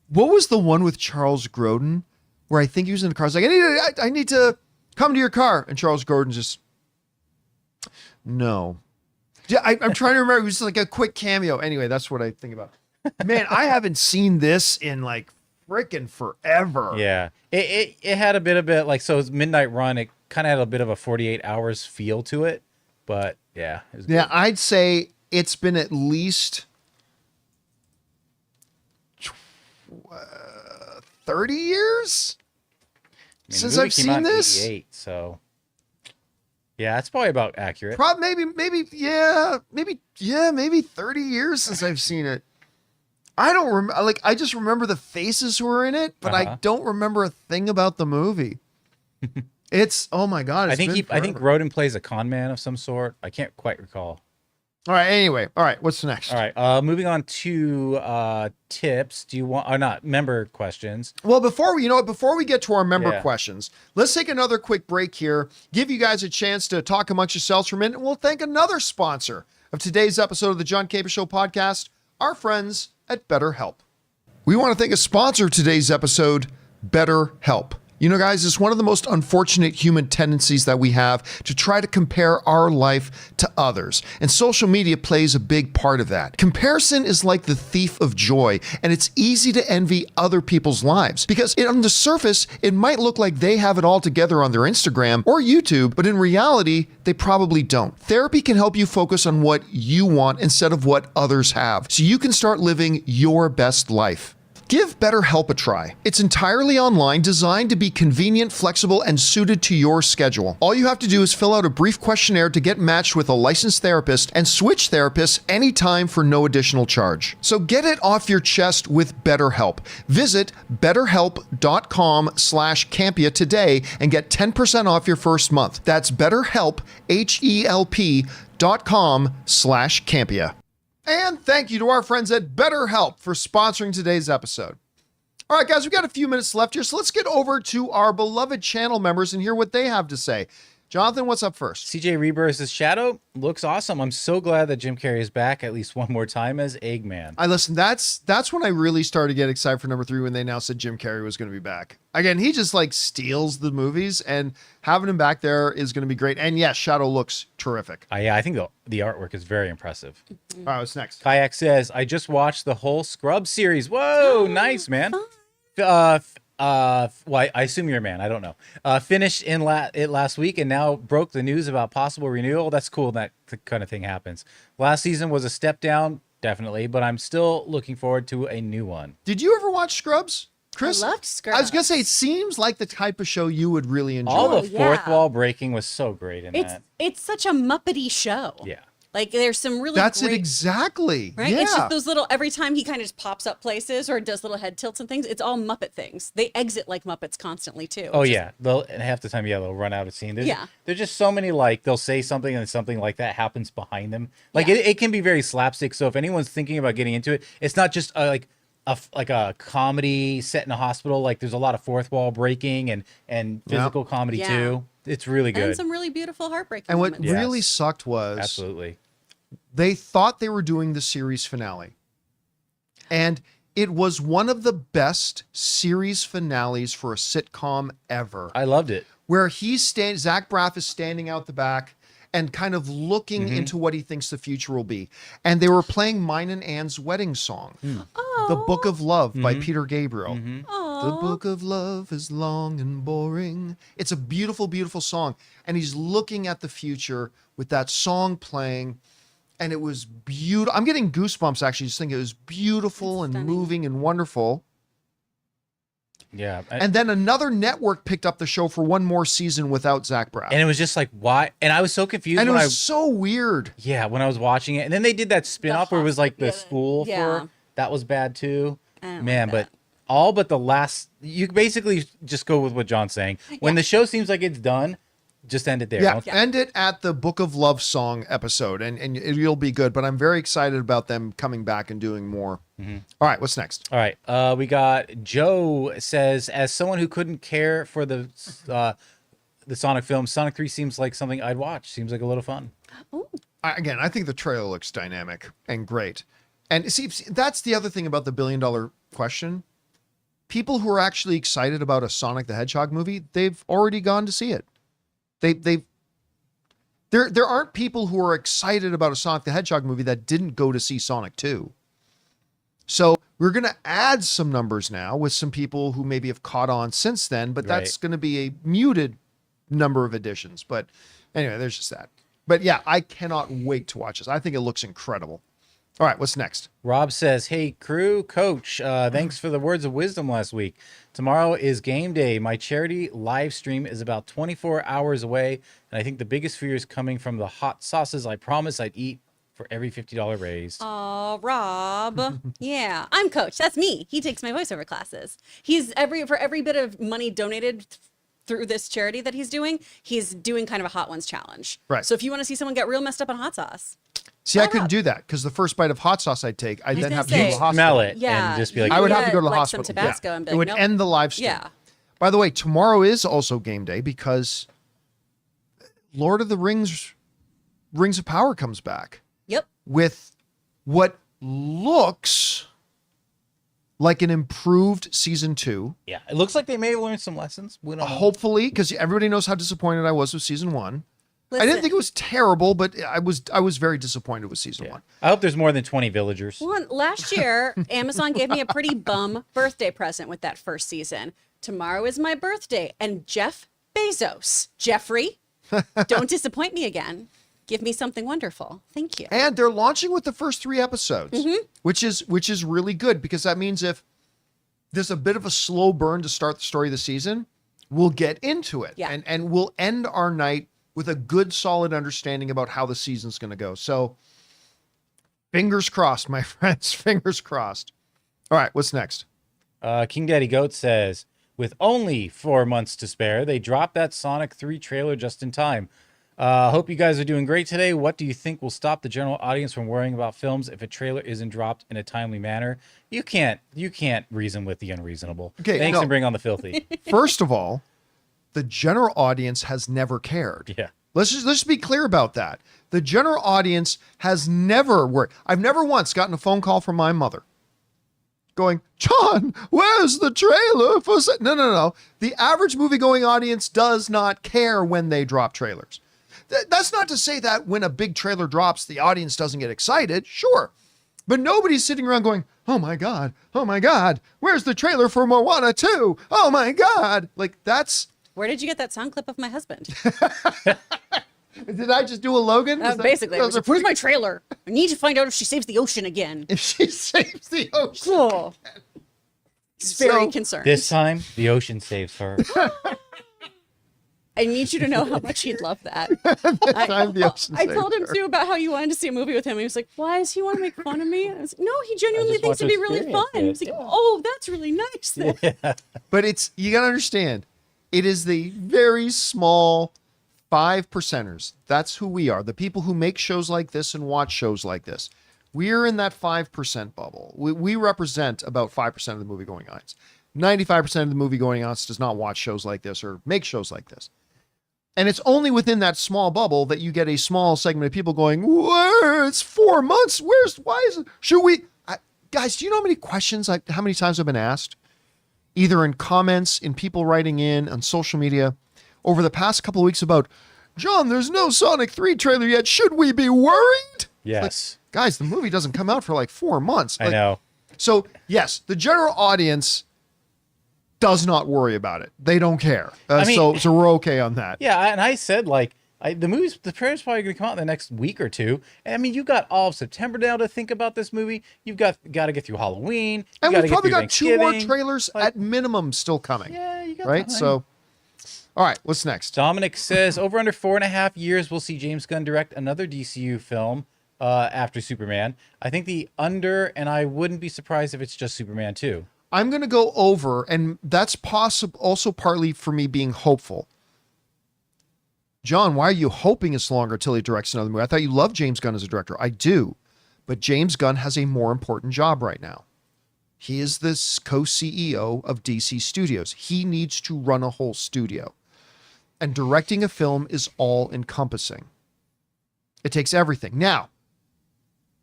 what was the one with Charles Grodin where I think he was in the car? I was like, I need to come to your car, and Charles Grodin just no. Yeah, I'm trying to remember. It was like a quick cameo. Anyway, that's what I think about. Man, I haven't seen this in like freaking forever. Yeah, it had a bit of it like, so it's Midnight Run. It kind of had a bit of a 48 hours feel to it, but yeah, it was good. Yeah, I'd say it's been at least 30 years I mean, the since movie I've came seen out in this. 88, so yeah, that's probably about accurate. Maybe 30 years since I've seen it. I don't remember. Like, I just remember the faces who were in it, but I don't remember a thing about the movie. It's, oh my God. I think Grodin plays a con man of some sort. I can't quite recall. All right. Anyway. All right. What's next? All right. Moving on to tips. Do you want, or not, member questions? Well, before we get to our member Yeah. questions, let's take another quick break here. Give you guys a chance to talk amongst yourselves for a minute. And we'll thank another sponsor of today's episode of the John Campea Show podcast, our friends at BetterHelp. We want to thank a sponsor of today's episode, BetterHelp. You know, guys, it's one of the most unfortunate human tendencies that we have to try to compare our life to others. And social media plays a big part of that. Comparison is like the thief of joy, and it's easy to envy other people's lives because on the surface, it might look like they have it all together on their Instagram or YouTube, but in reality, they probably don't. Therapy can help you focus on what you want instead of what others have, so you can start living your best life. Give BetterHelp a try. It's entirely online, designed to be convenient, flexible, and suited to your schedule. All you have to do is fill out a brief questionnaire to get matched with a licensed therapist and switch therapists anytime for no additional charge. So get it off your chest with BetterHelp. Visit betterhelp.com/Campea today and get 10% off your first month. That's BetterHelp, HELP.com/Campea. And thank you to our friends at BetterHelp for sponsoring today's episode. All right, guys, we've got a few minutes left here, so let's get over to our beloved channel members and hear what they have to say. Jonathan, what's up first? CJ Rebirth's Shadow looks awesome. I'm so glad that Jim Carrey is back at least one more time as Eggman. Listen, that's when I really started to get excited for number 3 when they announced that Jim Carrey was going to be back. Again, he just like steals the movies, and having him back there is going to be great. And yes, Shadow looks terrific. Yeah, I think the artwork is very impressive. All right, what's next? Kayak says, I just watched the whole Scrub series. Whoa, nice, man. Well, I assume you're a man. I don't know. Finished it last week and now broke the news about possible renewal. That's cool. That kind of thing happens. Last season was a step down, definitely, but I'm still looking forward to a new one. Did you ever watch Scrubs? Chris? I loved Scrubs. I was going to say, it seems like the type of show you would really enjoy. All the fourth yeah. wall breaking was so great in that. It's such a Muppety show. Yeah. Like there's some really That's great, it exactly. right? Yeah. It's just those little, every time he kind of just pops up places or does little head tilts and things, it's all Muppet things. They exit like Muppets constantly too. Oh yeah, and half the time, they'll run out of scene. There's just so many, like, they'll say something and something like that happens behind them. Like it can be very slapstick. So if anyone's thinking about getting into it, it's not just like a comedy set in a hospital. Like there's a lot of fourth wall breaking and physical comedy too. It's really good. And some really beautiful heartbreaking And what moments. really sucked was Absolutely. they thought they were doing the series finale. And it was one of the best series finales for a sitcom ever. I loved it. Where Zach Braff is standing out the back and kind of looking into what he thinks the future will be. And they were playing mine and Anne's wedding song, The Book of Love by Peter Gabriel. The Book of Love is long and boring. It's a beautiful, beautiful song. And he's looking at the future with that song playing. And it was beautiful. I'm getting goosebumps actually just thinking it was beautiful and moving and wonderful. Yeah. And then another network picked up the show for one more season without Zach Braff. And it was just like, why? And I was so confused. And it when was so weird. Yeah, when I was watching it. And then they did that spin-off where it was like the school Yeah. for, that was bad too. I don't Man, like but that. all but the last, you basically just go with what John's saying. When the show seems like it's done, just end it there. Yeah, Don't- end it at the Book of Love song episode, and you'll be good. But I'm very excited about them coming back and doing more. All right, what's next? All right. We got Joe says, as someone who couldn't care for the Sonic film, Sonic 3 seems like something I'd watch. Seems like a lot of fun. Again, I think the trailer looks dynamic and great. And see, that's the other thing about the $1 billion question. People who are actually excited about a Sonic the Hedgehog movie, they've already gone to see it. There aren't people who are excited about a Sonic the Hedgehog movie that didn't go to see Sonic 2. So we're going to add some numbers now with some people who maybe have caught on since then, but that's going to be a muted number of editions. But anyway, there's just that. But yeah, I cannot wait to watch this. I think it looks incredible. All right, what's next? Rob says, hey, crew, coach, thanks for the words of wisdom last week. Tomorrow is game day. My charity live stream is about 24 hours away, and I think the biggest fear is coming from the hot sauces I promised I'd eat for every $50 raise. Oh, Rob. Yeah, I'm Coach. That's me. He takes my voiceover classes. He's for every bit of money donated through this charity that he's doing kind of a Hot Ones challenge. Right. So if you want to see someone get real messed up on hot sauce, See, I couldn't do that because the first bite of hot sauce I'd take, I'd then gonna have to go to say- the hospital. Smell it Yeah, and just be like, I would have to Yeah, go to the like some hospital. Tabasco and be it like, would nope. end the live stream. Yeah. By the way, tomorrow is also game day because Lord of the Rings of Power comes back Yep. with what looks like an improved season 2. yeah, it looks like they may have learned some lessons. We don't know. Hopefully, because everybody knows how disappointed I was with season 1. I Listen. didn't think it was terrible, but I was very disappointed with season 1. I hope there's more than 20 villagers. Well, last year, Amazon gave me a pretty bum birthday present with that first season. Tomorrow is my birthday, and Jeff Bezos, Jeffrey, don't disappoint me again. Give me something wonderful. Thank you. And they're launching with the first 3 episodes, which is really good because that means if there's a bit of a slow burn to start the story of the season, we'll get into it. Yeah. And we'll end our night with a good, solid understanding about how the season's going to go. So fingers crossed, my friends, fingers crossed. All right, what's next? King Daddy Goat says, with only 4 months to spare, they dropped that Sonic 3 trailer just in time. Hope you guys are doing great today. What do you think will stop the general audience from worrying about films if a trailer isn't dropped in a timely manner? You can't reason with the unreasonable. Okay, Thanks no. and bring on the filthy. First of all, the general audience has never cared. Yeah. Let's just be clear about that. The general audience has never worried. I've never once gotten a phone call from my mother going, John, where's the trailer for... No. The average movie-going audience does not care when they drop trailers. That's not to say that when a big trailer drops, the audience doesn't get excited. Sure. But nobody's sitting around going, oh my God, where's the trailer for Moana 2? Oh my God. Like, that's... Where did you get that sound clip of my husband? Did I just do a Logan? Was that- Basically, that I was was like, where's my trailer? I need to find out if she saves the ocean again. If she saves the ocean. Cool. It's very So- concerned. This time, the ocean saves her. I need you to know how much he'd love that. I'm the Ocean's I told him Savior. too about how you wanted to see a movie with him. He was like, "Why does he want to make fun of me?" I was like, "No, he genuinely just want thinks it'd be to really experience fun." it, He's like, yeah. "Oh, that's really nice." Then. But you got to understand, it is the very small 5%ers. That's who we are. The people who make shows like this and watch shows like this. We're in that 5% bubble. We represent about 5% of the movie going audience. 95% of the movie going audience does not watch shows like this or make shows like this. And it's only within that small bubble that you get a small segment of people going, it's 4 months. Why is it? Should we? Guys, do you know how many questions, how many times I've been asked? Either in comments, in people writing in, on social media, over the past couple of weeks about, John, there's no Sonic 3 trailer yet. Should we be worried? Yes. Like, guys, the movie doesn't come out for like 4 months. I know. So, yes, the general audience does not worry about it. They don't care. So we're okay on that. Yeah, and I said, like, the trailer's probably going to come out in the next week or two. And I mean, you got all of September now to think about this movie. You've got to get through Halloween. And we've probably got 2 more Thanksgiving. trailers at minimum still coming. Yeah, you got right? time. So, all right, what's next? Dominic says, over under 4.5 years, we'll see James Gunn direct another DCU film after Superman. I think the under, and I wouldn't be surprised if it's just Superman 2. I'm going to go over, and that's possible also partly for me being hopeful. John, why are you hoping it's longer till he directs another movie? I thought you loved James Gunn as a director. I do, but James Gunn has a more important job right now. He is the co-CEO of DC Studios. He needs to run a whole studio. And directing a film is all-encompassing. It takes everything. Now,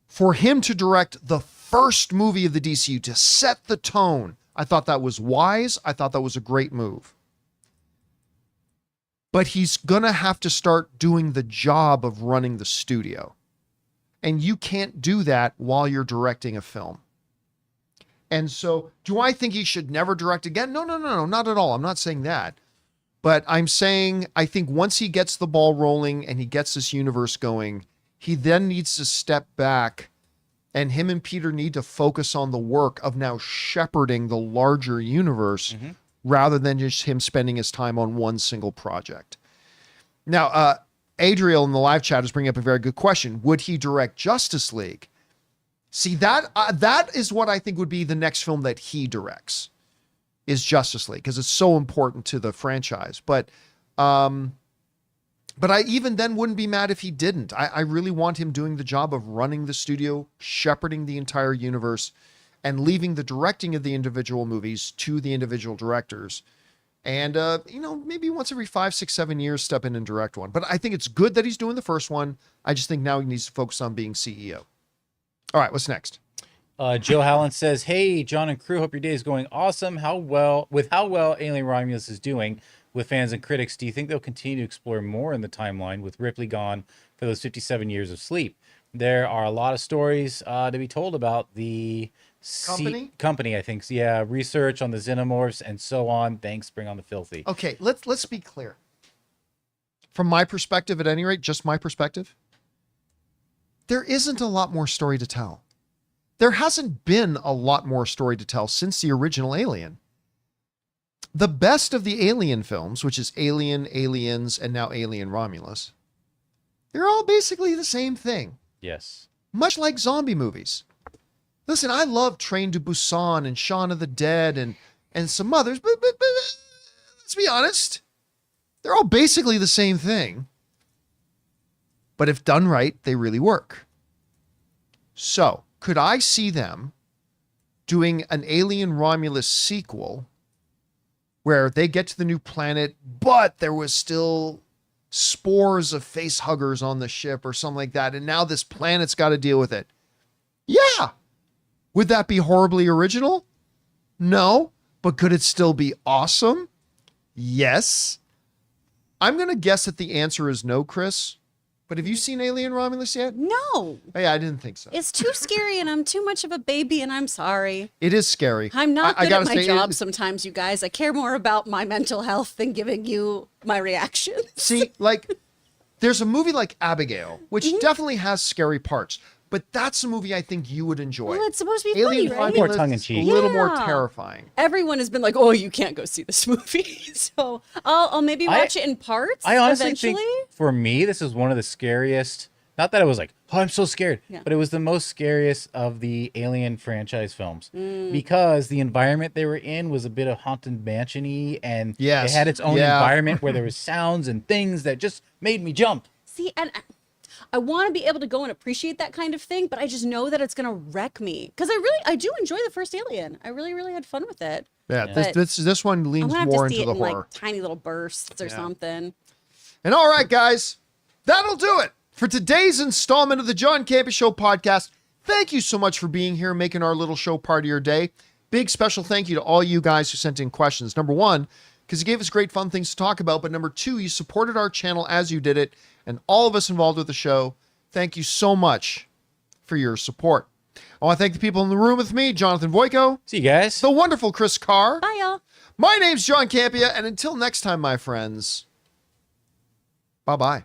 for him to direct the first movie of the DCU, to set the tone, I thought that was wise. I thought that was a great move. But he's going to have to start doing the job of running the studio. And you can't do that while you're directing a film. And so, do I think he should never direct again? No, not at all. I'm not saying that. But I'm saying, I think once he gets the ball rolling and he gets this universe going, he then needs to step back, and him and Peter need to focus on the work of now shepherding the larger universe rather than just him spending his time on one single project. Now, Adriel in the live chat is bringing up a very good question. Would he direct Justice League? See, that is what I think would be the next film that he directs, is Justice League, because it's so important to the franchise. But I even then wouldn't be mad if he didn't. I really want him doing the job of running the studio, shepherding the entire universe, and leaving the directing of the individual movies to the individual directors. And, maybe once every 5, 6, 7 years, step in and direct one. But I think it's good that he's doing the first one. I just think now he needs to focus on being CEO. All right, what's next? Joe Hallen says, hey, John and crew, hope your day is going awesome. How well Alien Romulus is doing with fans and critics, do you think they'll continue to explore more in the timeline with Ripley gone for those 57 years of sleep? There are a lot of stories to be told about the company, I think. Yeah, research on the xenomorphs and so on. Thanks, bring on the filthy. Okay, let's be clear. From my perspective, at any rate, just my perspective, there isn't a lot more story to tell. There hasn't been a lot more story to tell since the original Alien. The best of the Alien films, which is Alien, Aliens, and now Alien Romulus, they're all basically the same thing. Yes. Much like zombie movies. Listen, I love Train to Busan and Shaun of the Dead and some others, but let's be honest, they're all basically the same thing. But if done right, they really work. So, could I see them doing an Alien Romulus sequel where they get to the new planet, but there was still spores of face huggers on the ship or something like that, and now this planet's got to deal with it? Yeah. Would that be horribly original? No. But could it still be awesome? Yes. I'm going to guess that the answer is no, Chris. But have you seen Alien Romulus yet? No. Oh, yeah, I didn't think so. It's too scary, and I'm too much of a baby, and I'm sorry. It is scary. I'm not good at my say, job sometimes, you guys. I care more about my mental health than giving you my reactions. See, like, there's a movie like Abigail, which definitely has scary parts. but that's a movie I think you would enjoy. Well, it's supposed to be Alien funny, right? More Finalists, tongue-in-cheek. a little more Yeah. terrifying. Everyone has been like, "Oh, you can't go see this movie." So I'll maybe watch it in parts. I honestly eventually. think for me, this is one of the scariest. Not that I was like, oh, I'm so scared, Yeah. but it was the most scariest of the Alien franchise films because the environment they were in was a bit of haunted mansion-y, and Yes. it had its own Yeah. environment where there was sounds and things that just made me jump. See, and I want to be able to go and appreciate that kind of thing, but I just know that it's gonna wreck me because I do enjoy the first Alien. I really had fun with it. Yeah, But this one I'm leans gonna have more to see into it the in horror. like tiny little bursts or something. And all right, guys, that'll do it for today's installment of the John Campea Show podcast. Thank you so much for being here, making our little show part of your day. Big special thank you to all you guys who sent in questions. Number one, because you gave us great fun things to talk about. But number two, you supported our channel as you did it. And all of us involved with the show, thank you so much for your support. I want to thank the people in the room with me, Jonathan Voico, See you guys. the wonderful Chris Carr. Bye, y'all. My name's John Campea, and until next time, my friends, bye-bye.